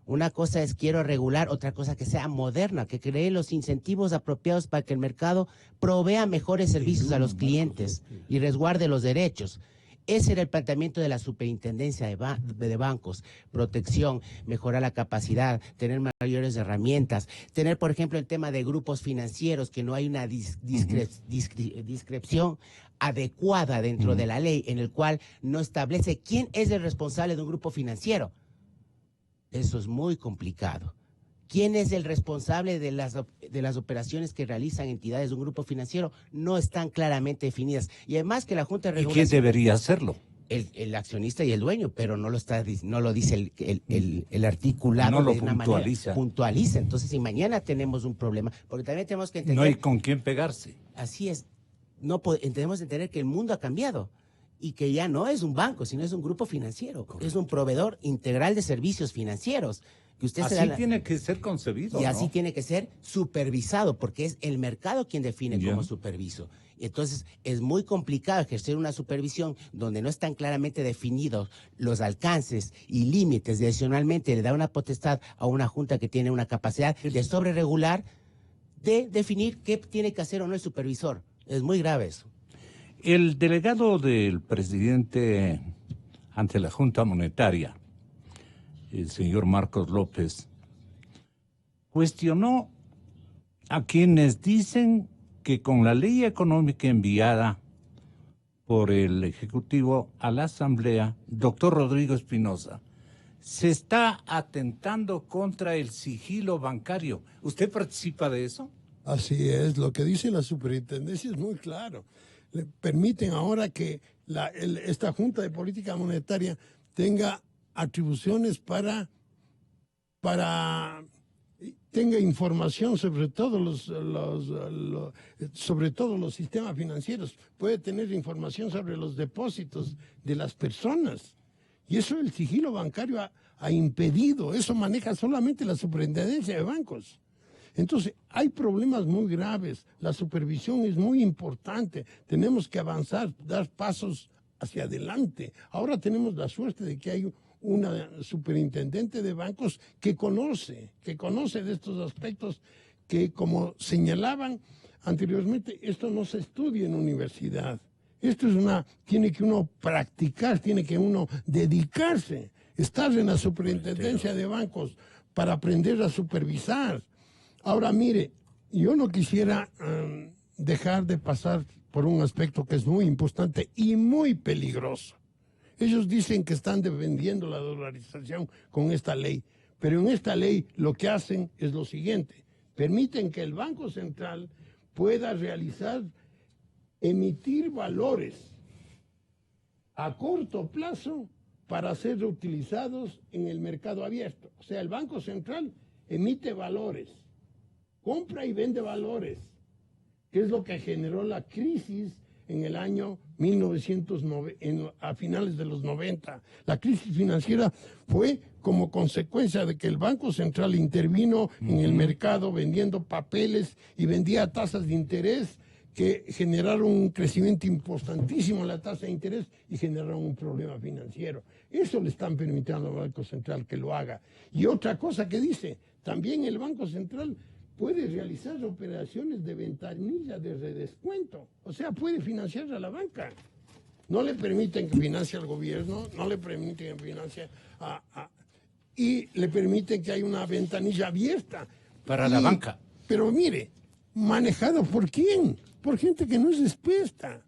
Una cosa es quiero regular, otra cosa que sea moderna, que cree los incentivos apropiados para que el mercado provea mejores servicios a los clientes y resguarde los derechos. Ese era el planteamiento de la superintendencia de bancos, protección, mejorar la capacidad, tener mayores herramientas, tener, por ejemplo, el tema de grupos financieros, que no hay una discreción adecuada dentro de la ley, en el cual no establece quién es el responsable de un grupo financiero. Eso es muy complicado. ¿Quién es el responsable de las operaciones que realizan entidades de un grupo financiero? No están claramente definidas. Y además que la Junta de ¿Y quién Regulación... debería hacerlo? El accionista y el dueño, pero no lo dice el articulado No lo de una puntualiza. manera. Puntualiza. Entonces, si mañana tenemos un problema, porque también tenemos que entender... No hay con quién pegarse. Así es. Tenemos que entender que el mundo ha cambiado y que ya no es un banco, sino es un grupo financiero. Correcto. Es un proveedor integral de servicios financieros. Que usted se da Así la- tiene que ser concebido, y así ¿no? tiene que ser supervisado, porque es el mercado quien define Ya. como superviso. Entonces, es muy complicado ejercer una supervisión donde no están claramente definidos los alcances y límites. Y adicionalmente, le da una potestad a una junta que tiene una capacidad de sobreregular, de definir qué tiene que hacer o no el supervisor. Es muy grave eso. El delegado del presidente ante la Junta Monetaria, el señor Marcos López, cuestionó a quienes dicen que con la ley económica enviada por el Ejecutivo a la Asamblea, doctor Rodrigo Espinosa, se está atentando contra el sigilo bancario. ¿Usted participa de eso? Así es, lo que dice la superintendencia es muy claro. Le permiten ahora que esta Junta de Política Monetaria tenga atribuciones tenga información sobre todos sobre todos los sistemas financieros. Puede tener información sobre los depósitos de las personas. Y eso el sigilo bancario ha impedido. Eso maneja solamente la superintendencia de bancos. Entonces, hay problemas muy graves. La supervisión es muy importante. Tenemos que avanzar, dar pasos hacia adelante. Ahora tenemos la suerte de que hay una superintendente de bancos que conoce de estos aspectos que, como señalaban anteriormente, esto no se estudia en universidad. Esto tiene que uno practicar, tiene que uno dedicarse, estar en la superintendencia de bancos para aprender a supervisar. Ahora, mire, yo no quisiera dejar de pasar por un aspecto que es muy importante y muy peligroso. Ellos dicen que están defendiendo la dolarización con esta ley, pero en esta ley lo que hacen es lo siguiente: permiten que el Banco Central pueda emitir valores a corto plazo para ser reutilizados en el mercado abierto. O sea, el Banco Central emite valores, compra y vende valores, que es lo que generó la crisis en el año 1990, a finales de los 90. La crisis financiera fue como consecuencia de que el Banco Central intervino en el mercado vendiendo papeles y vendía tasas de interés que generaron un crecimiento importantísimo en la tasa de interés y generaron un problema financiero. Eso le están permitiendo al Banco Central que lo haga. Y otra cosa que dice, también el Banco Central puede realizar operaciones de ventanilla de redescuento, o sea, puede financiar a la banca. No le permiten que financie al gobierno, no le permiten que financie y le permiten que haya una ventanilla abierta. Para la banca. Pero mire, ¿manejado por quién? Por gente que no es experta.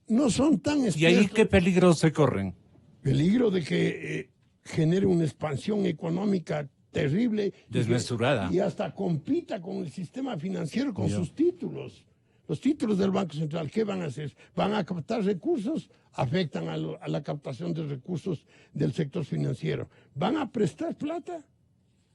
No son tan expertos. ¿Y ahí qué peligros se corren? Peligro de que genere una expansión económica terrible. Desmesurada. Y hasta compita con el sistema financiero, con sus títulos. Los títulos del Banco Central, ¿qué van a hacer? ¿Van a captar recursos? Afectan a la captación de recursos del sector financiero. ¿Van a prestar plata?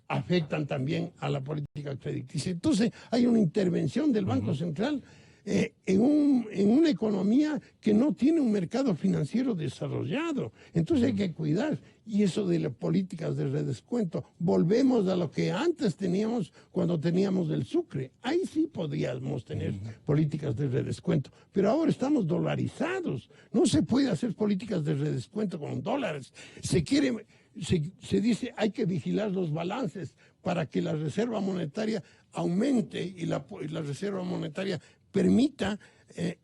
Afectan también a la política crediticia. Entonces, hay una intervención del Banco Central en una economía que no tiene un mercado financiero desarrollado. Entonces hay que cuidar. Y eso de las políticas de redescuento, volvemos a lo que antes teníamos cuando teníamos el sucre. Ahí sí podíamos tener políticas de redescuento. Pero ahora estamos dolarizados. No se puede hacer políticas de redescuento con dólares. Se dice hay que vigilar los balances para que la reserva monetaria aumente y la reserva monetaria permita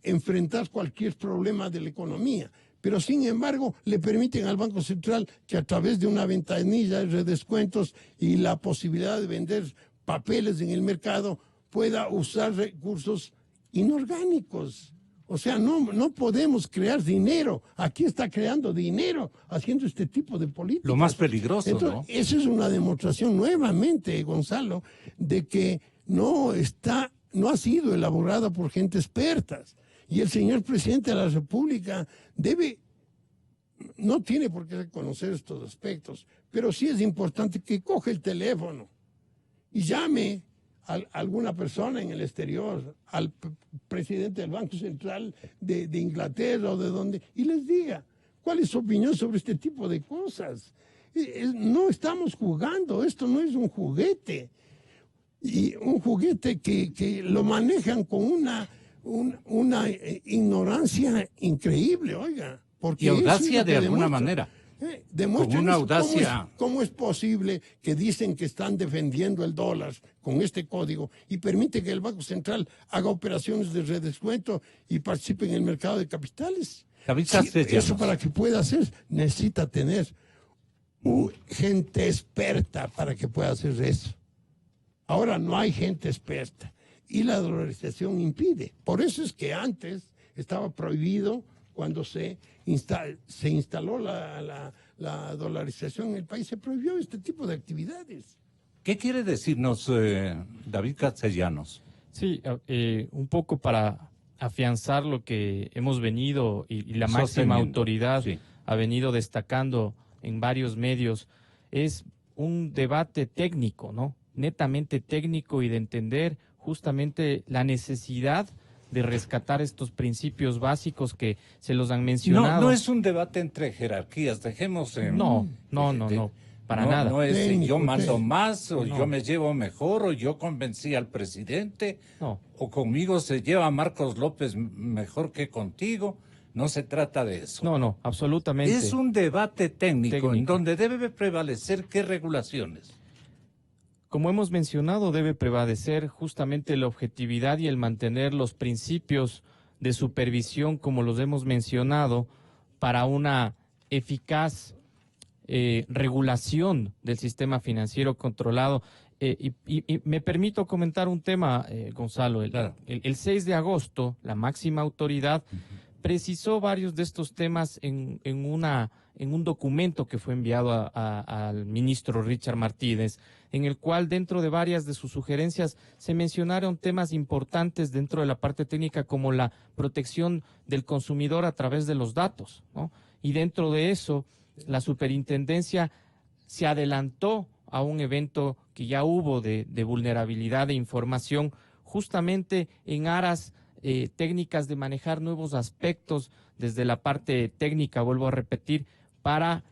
enfrentar cualquier problema de la economía. Pero sin embargo le permiten al Banco Central que a través de una ventanilla de descuentos y la posibilidad de vender papeles en el mercado pueda usar recursos inorgánicos. O sea, no podemos crear dinero. Aquí está creando dinero haciendo este tipo de políticas. Lo más peligroso, entonces, ¿no? Eso es una demostración nuevamente, Gonzalo, de que no ha sido elaborada por gente experta. Y el señor presidente de la República no tiene por qué conocer estos aspectos, pero sí es importante que coge el teléfono y llame a alguna persona en el exterior, al presidente del Banco Central de Inglaterra o de donde, y les diga cuál es su opinión sobre este tipo de cosas. No estamos jugando, esto no es un juguete. Y un juguete que lo manejan con una ignorancia increíble, oiga. Porque y audacia de alguna manera. Demuestran una audacia. ¿Cómo es posible que dicen que están defendiendo el dólar con este código y permite que el Banco Central haga operaciones de redescuento y participe en el mercado de capitales? Eso para que pueda hacer necesita tener gente experta para que pueda hacer eso. Ahora no hay gente experta y la dolarización impide. Por eso es que antes estaba prohibido cuando se instaló la dolarización en el país, se prohibió este tipo de actividades. ¿Qué quiere decirnos David Castellanos? Sí, un poco para afianzar lo que hemos venido y la máxima autoridad ha venido destacando en varios medios, es un debate técnico, ¿no? Netamente técnico y de entender justamente la necesidad de rescatar estos principios básicos que se los han mencionado. No es un debate entre jerarquías, dejemos en... No, para nada. No es yo mando más, o yo me llevo mejor, o yo convencí al presidente, o conmigo se lleva Marcos López mejor que contigo. No se trata de eso. No, absolutamente. Es un debate técnico en donde debe prevalecer ¿qué regulaciones? Como hemos mencionado, debe prevalecer justamente la objetividad y el mantener los principios de supervisión, como los hemos mencionado, para una eficaz regulación del sistema financiero controlado. Y me permito comentar un tema, Gonzalo. El 6 de agosto, la máxima autoridad precisó varios de estos temas en un documento que fue enviado al ministro Richard Martínez, en el cual dentro de varias de sus sugerencias se mencionaron temas importantes dentro de la parte técnica como la protección del consumidor a través de los datos, ¿no? Y dentro de eso, la superintendencia se adelantó a un evento que ya hubo de vulnerabilidad de información, justamente en aras técnicas de manejar nuevos aspectos desde la parte técnica, vuelvo a repetir, para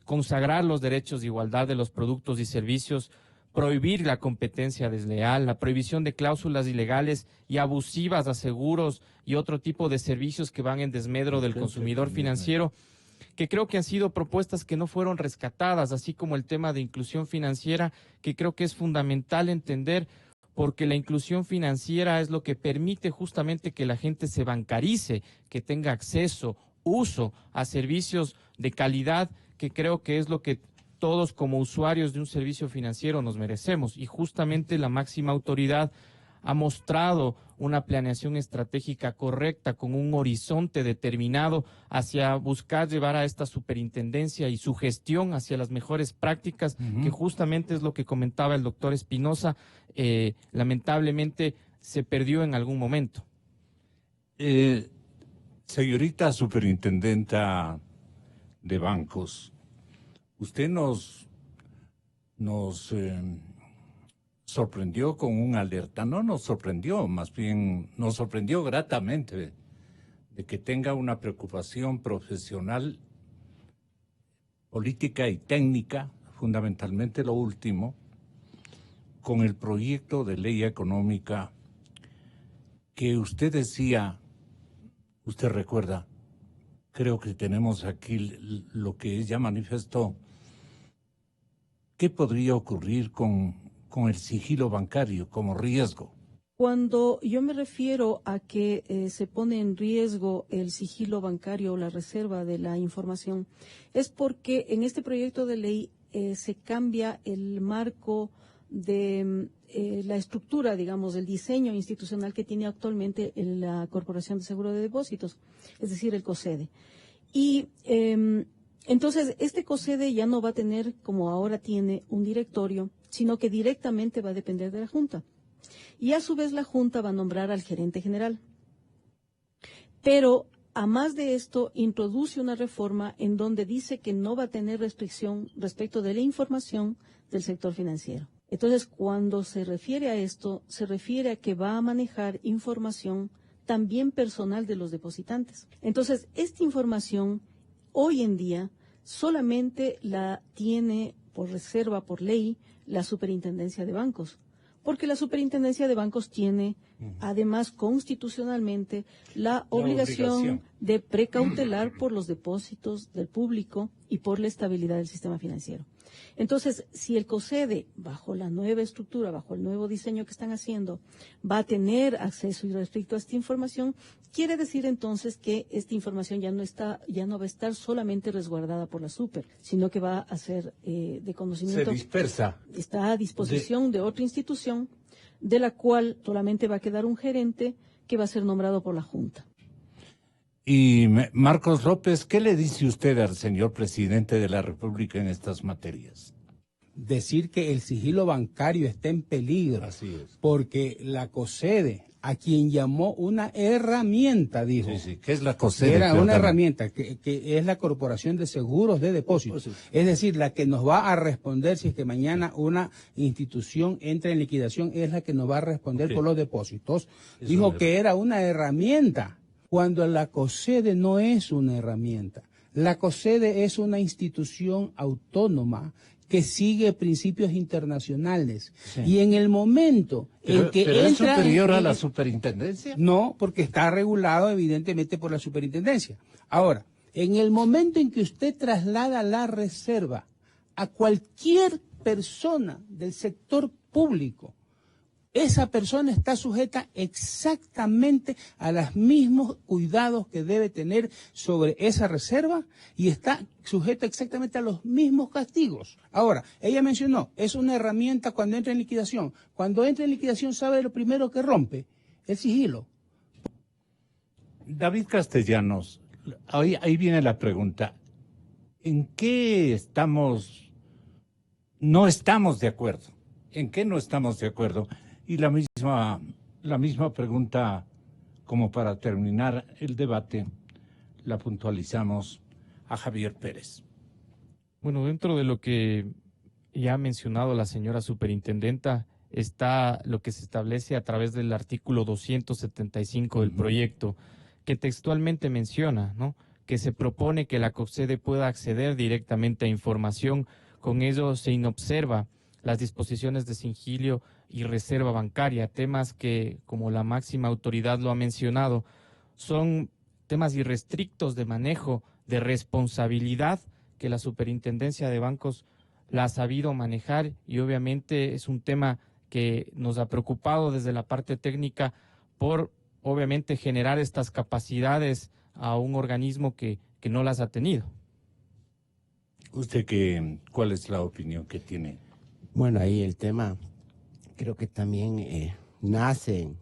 consagrar los derechos de igualdad de los productos y servicios prohibir la competencia desleal, la prohibición de cláusulas ilegales y abusivas a seguros y otro tipo de servicios que van en desmedro del consumidor financiero, que creo que han sido propuestas que no fueron rescatadas, así como el tema de inclusión financiera, que creo que es fundamental entender, porque la inclusión financiera es lo que permite justamente que la gente se bancarice, que tenga acceso, uso a servicios de calidad, que creo que es lo que todos como usuarios de un servicio financiero nos merecemos. Y justamente la máxima autoridad ha mostrado una planeación estratégica correcta con un horizonte determinado hacia buscar llevar a esta superintendencia y su gestión hacia las mejores prácticas, que justamente es lo que comentaba el doctor Espinosa, lamentablemente se perdió en algún momento. Señorita superintendenta de bancos, usted nos sorprendió con una alerta. No nos sorprendió, más bien nos sorprendió gratamente de que tenga una preocupación profesional, política y técnica, fundamentalmente lo último, con el proyecto de ley económica que usted decía, usted recuerda, creo que tenemos aquí lo que ella manifestó. ¿Qué podría ocurrir con el sigilo bancario como riesgo? Cuando yo me refiero a que se pone en riesgo el sigilo bancario o la reserva de la información, es porque en este proyecto de ley se cambia el marco de la estructura, digamos, del diseño institucional que tiene actualmente la Corporación de Seguro de Depósitos, es decir, el COSEDE. Y entonces, este COSEDE ya no va a tener, como ahora tiene, un directorio, sino que directamente va a depender de la Junta. Y a su vez la Junta va a nombrar al gerente general. Pero, a más de esto, introduce una reforma en donde dice que no va a tener restricción respecto de la información del sector financiero. Entonces, cuando se refiere a esto, se refiere a que va a manejar información también personal de los depositantes. Entonces, esta información hoy en día solamente la tiene por reserva, por ley, la Superintendencia de Bancos, porque la Superintendencia de Bancos tiene, además, constitucionalmente, la obligación de precautelar por los depósitos del público y por la estabilidad del sistema financiero. Entonces, si el COSEDE, bajo la nueva estructura, bajo el nuevo diseño que están haciendo, va a tener acceso irrestricto a esta información, quiere decir entonces que esta información ya no va a estar solamente resguardada por la Super, sino que va a ser de conocimiento. Se dispersa. Está a disposición de otra institución, de la cual solamente va a quedar un gerente que va a ser nombrado por la Junta. Y Marcos López, ¿qué le dice usted al señor presidente de la República en estas materias? Decir que el sigilo bancario está en peligro. Así es. Porque la COSEDE, a quien llamó una herramienta, dijo. Sí, ¿qué es la COSEDE? Era una herramienta que es la Corporación de Seguros de Depósitos. Es decir, la que nos va a responder si es que mañana una institución entra en liquidación, es la que nos va a responder por los depósitos. Eso dijo que era una herramienta, cuando la COSEDE no es una herramienta. La COSEDE es una institución autónoma que sigue principios internacionales. Sí. Y en el momento en que ¿pero entra... ¿es superior a la superintendencia? No, porque está regulado evidentemente por la superintendencia. Ahora, en el momento en que usted traslada la reserva a cualquier persona del sector público, esa persona está sujeta exactamente a los mismos cuidados que debe tener sobre esa reserva y está sujeta exactamente a los mismos castigos. Ahora, ella mencionó, es una herramienta cuando entra en liquidación. Cuando entra en liquidación, ¿sabe lo primero que rompe? El sigilo. David Castellanos, ahí viene la pregunta. ¿En qué no estamos de acuerdo? ¿En qué no estamos de acuerdo? Y la misma pregunta, como para terminar el debate, la puntualizamos a Javier Pérez. Bueno, dentro de lo que ya ha mencionado la señora superintendenta, está lo que se establece a través del artículo 275 del proyecto, que textualmente menciona, ¿no?, que se propone que la COSEDE pueda acceder directamente a información. Con ello se inobserva las disposiciones de sigilio y reserva bancaria, temas que, como la máxima autoridad lo ha mencionado, son temas irrestrictos de manejo, de responsabilidad, que la Superintendencia de Bancos la ha sabido manejar, y obviamente es un tema que nos ha preocupado desde la parte técnica por, obviamente, generar estas capacidades a un organismo que no las ha tenido. ¿Usted cuál es la opinión que tiene? Bueno, ahí el tema creo que también nace en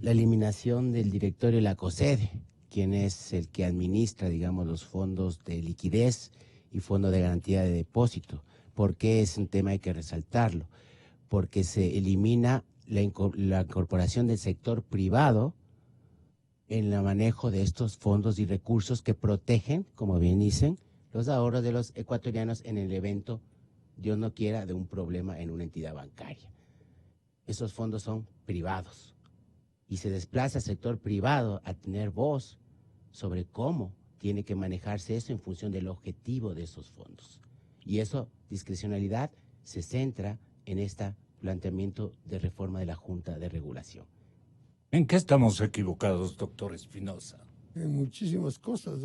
la eliminación del directorio de la COSEDE, quien es el que administra, digamos, los fondos de liquidez y fondo de garantía de depósito. ¿Por qué es un tema? Hay que resaltarlo. Porque se elimina la incorporación del sector privado en el manejo de estos fondos y recursos que protegen, como bien dicen, los ahorros de los ecuatorianos en el evento, Dios no quiera, de un problema en una entidad bancaria. Esos fondos son privados y se desplaza el sector privado a tener voz sobre cómo tiene que manejarse eso en función del objetivo de esos fondos. Y eso, discrecionalidad, se centra en este planteamiento de reforma de la Junta de Regulación. ¿En qué estamos equivocados, doctor Espinosa? En muchísimas cosas.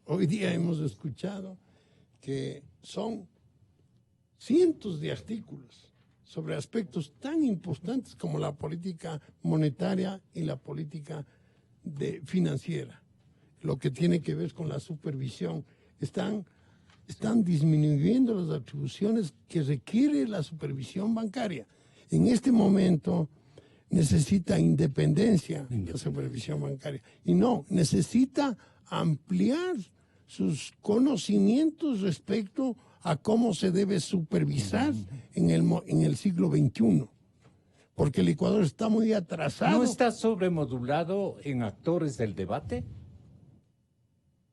Hoy día hemos escuchado que son cientos de artículos sobre aspectos tan importantes como la política monetaria y la política financiera. Lo que tiene que ver con la supervisión. Están disminuyendo las atribuciones que requiere la supervisión bancaria. En este momento necesita independencia la supervisión bancaria y no, necesita ampliar sus conocimientos respecto a cómo se debe supervisar en el siglo XXI, porque el Ecuador está muy atrasado. ¿No está sobremodulado en actores del debate?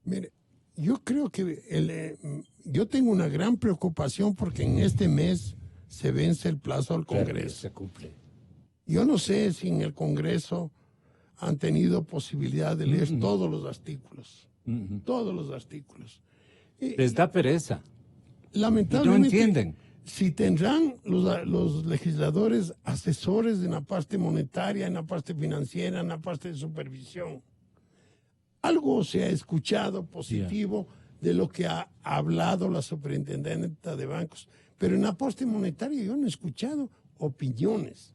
Mire, yo creo que yo tengo una gran preocupación porque en este mes se vence el plazo al Congreso. Se cumple. Yo no sé si en el Congreso han tenido posibilidad de leer todos los artículos. Todos los artículos. Les da pereza. Lamentablemente, No entienden. Si tendrán los legisladores asesores en la parte monetaria, en la parte financiera, en la parte de supervisión. Algo se ha escuchado positivo de lo que ha hablado la superintendenta de bancos, pero en la parte monetaria yo no he escuchado opiniones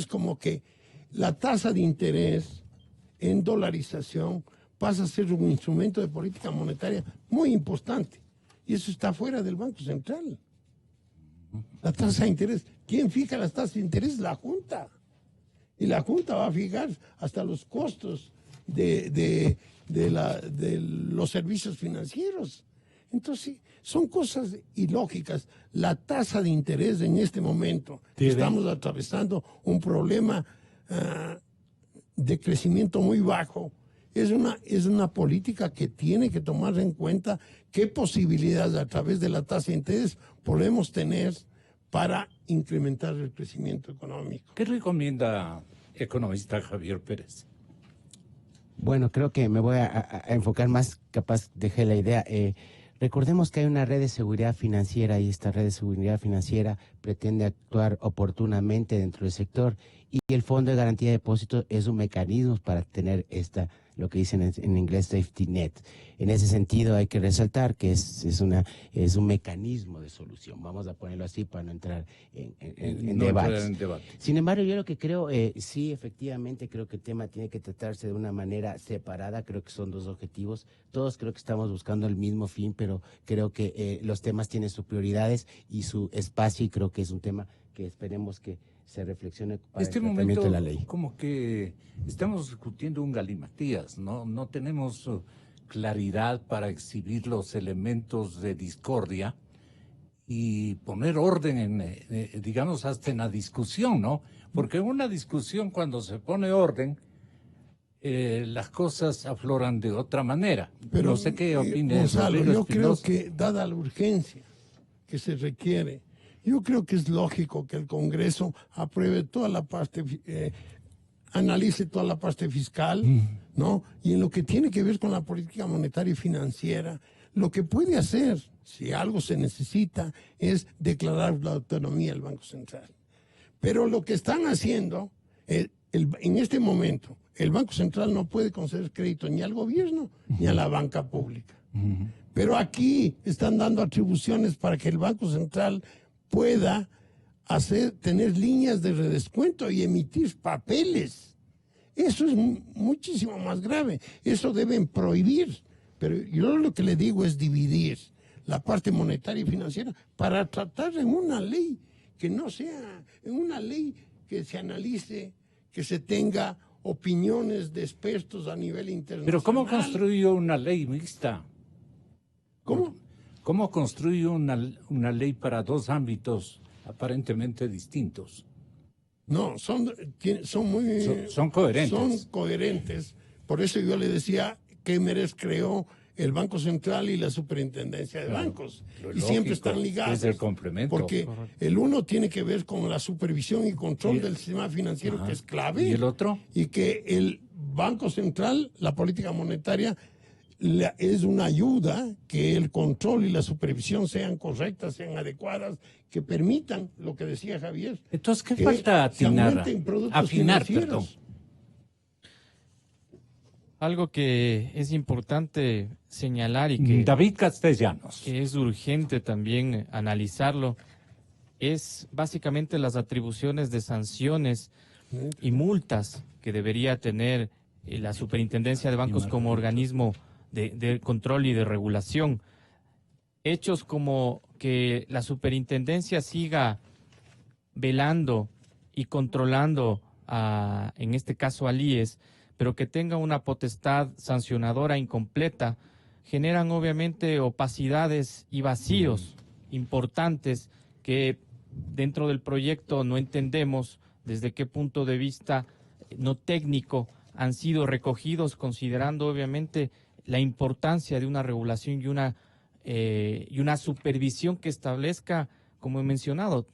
como que la tasa de interés en dolarización pasa a ser un instrumento de política monetaria muy importante, y eso está fuera del Banco Central. La tasa de interés, ¿quién fija las tasas de interés? La Junta. Y la Junta va a fijar hasta los costos de los servicios financieros. Entonces, son cosas ilógicas. La tasa de interés en este momento, estamos atravesando un problema de crecimiento muy bajo. Es una política que tiene que tomar en cuenta qué posibilidades a través de la tasa de interés podemos tener para incrementar el crecimiento económico. ¿Qué recomienda economista Javier Pérez? Bueno, creo que me voy a enfocar más, capaz dejé la idea. Recordemos que hay una red de seguridad financiera y esta red de seguridad financiera pretende actuar oportunamente dentro del sector, y el Fondo de Garantía de Depósitos es un mecanismo para tener lo que dicen en inglés safety net. En ese sentido hay que resaltar que es un mecanismo de solución. Vamos a ponerlo así para no entrar en debates. Sin embargo, yo lo que creo, sí, efectivamente, creo que el tema tiene que tratarse de una manera separada. Creo que son dos objetivos. Todos creo que estamos buscando el mismo fin, pero creo que los temas tienen sus prioridades y su espacio, y creo que es un tema que esperemos que se reflexione para este el tratamiento momento, de la ley. Como que estamos discutiendo un galimatías, no tenemos claridad para exhibir los elementos de discordia y poner orden digamos, hasta en la discusión, ¿no? Porque en una discusión, cuando se pone orden, las cosas afloran de otra manera. Pero no sé qué opina Gonzalo, yo creo Espinosa. que, dada la urgencia que se requiere, yo creo que es lógico que el Congreso apruebe toda la parte, analice toda la parte fiscal, ¿no? Y en lo que tiene que ver con la política monetaria y financiera, Lo que puede hacer, si algo se necesita, es declarar la autonomía del Banco Central. Pero lo que están haciendo, en este momento, el Banco Central no puede conceder crédito ni al gobierno ni a la banca pública. Pero aquí están dando atribuciones para que el Banco Central pueda tener líneas de redescuento y emitir papeles. Eso es muchísimo más grave. Eso deben prohibir. Pero yo lo que le digo es dividir la parte monetaria y financiera para tratar en una ley que no sea, en una ley que se analice, que se tenga opiniones de expertos a nivel internacional. Pero ¿cómo construye una ley mixta? ¿Cómo? ¿Cómo construye una ley para dos ámbitos aparentemente distintos? No, son coherentes. Son coherentes. Por eso yo le decía que Meres creó el Banco Central y la Superintendencia de Bancos. Y siempre están ligados. Es el complemento. Porque el uno tiene que ver con la supervisión y control del sistema financiero, que es clave. ¿Y el otro? Y que el Banco Central, la política monetaria, es una ayuda que el control y la supervisión sean correctas, sean adecuadas, que permitan lo que decía Javier. Entonces, ¿qué falta atinar? Afinar, perdón. Algo que es importante señalar y que David Castellanos, que es urgente también analizarlo, es básicamente las atribuciones de sanciones y multas que debería tener la Superintendencia de Bancos como organismo de control y de regulación. Hechos como que la Superintendencia siga velando y controlando en este caso al IES, pero que tenga una potestad sancionadora incompleta, generan obviamente opacidades y vacíos importantes que dentro del proyecto no entendemos desde qué punto de vista no técnico han sido recogidos, considerando obviamente la importancia de una regulación y una supervisión que establezca, como he mencionado,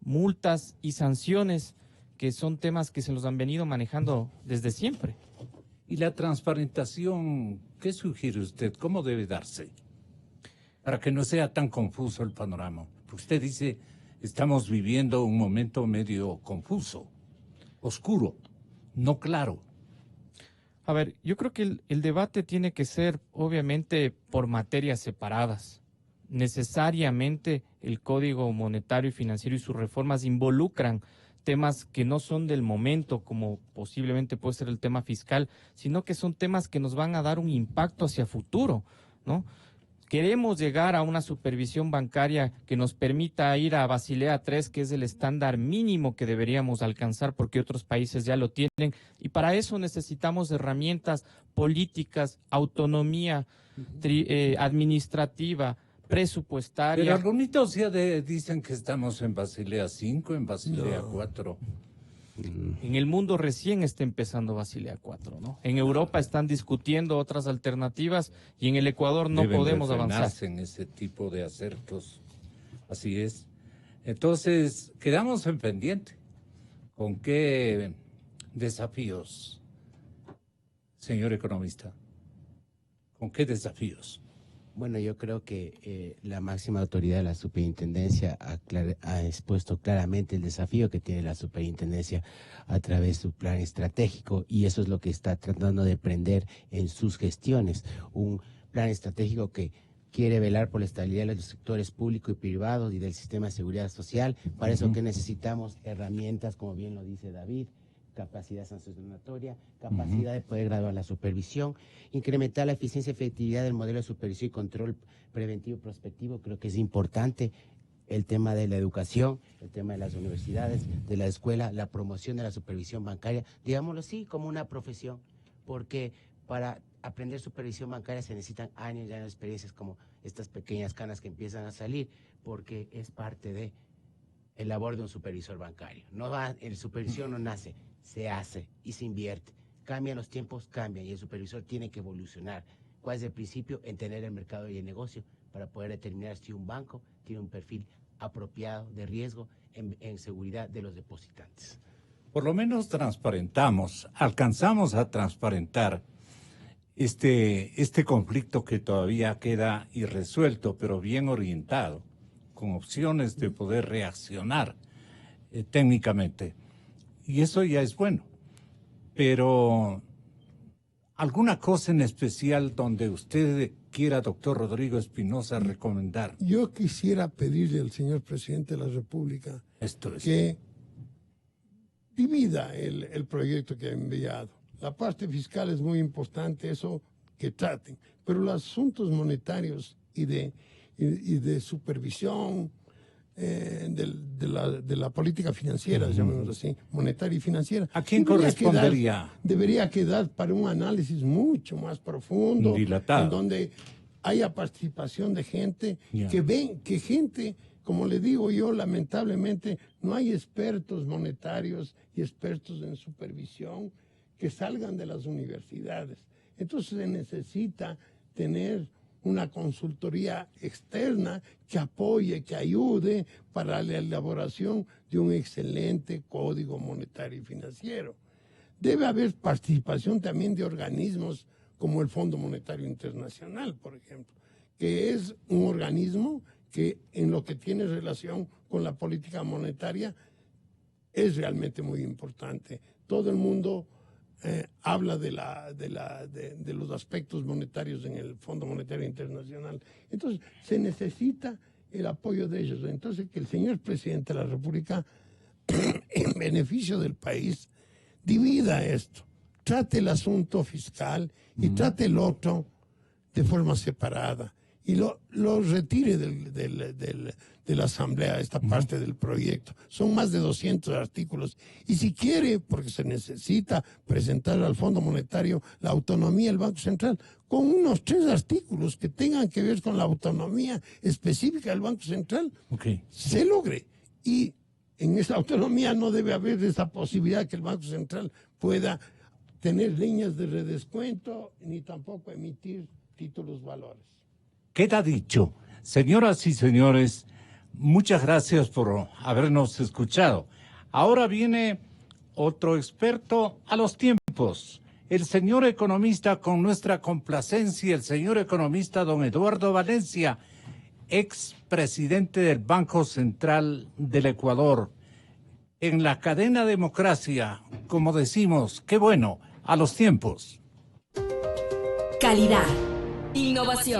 multas y sanciones, que son temas que se los han venido manejando desde siempre. ¿Y la transparentación, qué sugiere usted? ¿Cómo debe darse? Para que no sea tan confuso el panorama. Usted dice, estamos viviendo un momento medio confuso, oscuro, no claro. A ver, yo creo que el debate tiene que ser, obviamente, por materias separadas. Necesariamente el Código Monetario y Financiero y sus reformas involucran temas que no son del momento, como posiblemente puede ser el tema fiscal, sino que son temas que nos van a dar un impacto hacia futuro, ¿no? Queremos llegar a una supervisión bancaria que nos permita ir a Basilea III, que es el estándar mínimo que deberíamos alcanzar porque otros países ya lo tienen, y para eso necesitamos herramientas políticas, autonomía administrativa, presupuestaria. Pero algunos ya dicen que estamos en Basilea V, en Basilea IV. En el mundo recién está empezando Basilea IV, ¿no? En Europa están discutiendo otras alternativas y en el Ecuador no podemos avanzar en ese tipo de acertos. Así es. Entonces, quedamos en pendiente. ¿Con qué desafíos, señor economista? ¿Con qué desafíos? Bueno, yo creo que la máxima autoridad de la superintendencia ha expuesto claramente el desafío que tiene la superintendencia a través de su plan estratégico, y eso es lo que está tratando de prender en sus gestiones. Un plan estratégico que quiere velar por la estabilidad de los sectores público y privado y del sistema de seguridad social. Para eso que necesitamos herramientas, como bien lo dice David, capacidad sancionatoria, capacidad de poder graduar la supervisión, incrementar la eficiencia y efectividad del modelo de supervisión y control preventivo y prospectivo. Creo que es importante el tema de la educación, el tema de las universidades, de la escuela, la promoción de la supervisión bancaria, digámoslo así, como una profesión, porque para aprender supervisión bancaria se necesitan años y años de experiencias, como estas pequeñas canas que empiezan a salir, porque es parte de el labor de un supervisor bancario. El supervisor no nace, se hace y se invierte. Cambian los tiempos, cambian, y el supervisor tiene que evolucionar. ¿Cuál es el principio? Entender el mercado y el negocio para poder determinar si un banco tiene un perfil apropiado de riesgo en seguridad de los depositantes. Por lo menos transparentamos, alcanzamos a transparentar este conflicto que todavía queda irresuelto, pero bien orientado, con opciones de poder reaccionar técnicamente. Y eso ya es bueno. Pero ¿alguna cosa en especial donde usted quiera, doctor Rodrigo Espinosa, recomendar? Yo quisiera pedirle al señor presidente de la República que divida el proyecto que ha enviado. La parte fiscal es muy importante, eso que traten, pero los asuntos monetarios y de supervisión de la política financiera, llamémoslo así, monetaria y financiera. ¿A quién correspondería? Debería quedar para un análisis mucho más profundo, dilatado, en donde haya participación de gente que gente, como le digo yo, lamentablemente no hay expertos monetarios y expertos en supervisión que salgan de las universidades. Entonces se necesita tener una consultoría externa que apoye, que ayude para la elaboración de un excelente código monetario y financiero. Debe haber participación también de organismos como el Fondo Monetario Internacional, por ejemplo, que es un organismo que en lo que tiene relación con la política monetaria es realmente muy importante. Todo el mundo habla de los aspectos monetarios en el Fondo Monetario Internacional. Entonces, se necesita el apoyo de ellos. Entonces, que el señor presidente de la República, en beneficio del país, divida esto. Trate el asunto fiscal y trate el otro de forma separada. Y lo retire de la Asamblea, esta parte del proyecto. Son más de 200 artículos. Y si quiere, porque se necesita presentar al Fondo Monetario la autonomía del Banco Central, con unos 3 artículos que tengan que ver con la autonomía específica del Banco Central, se logre. Y en esa autonomía no debe haber esa posibilidad que el Banco Central pueda tener líneas de redescuento ni tampoco emitir títulos valores. Queda dicho. Señoras y señores, muchas gracias por habernos escuchado. Ahora viene otro experto a los tiempos. El señor economista, con nuestra complacencia, el señor economista don Eduardo Valencia, expresidente del Banco Central del Ecuador. En la cadena Democracia, como decimos, qué bueno, a los tiempos. Calidad, innovación,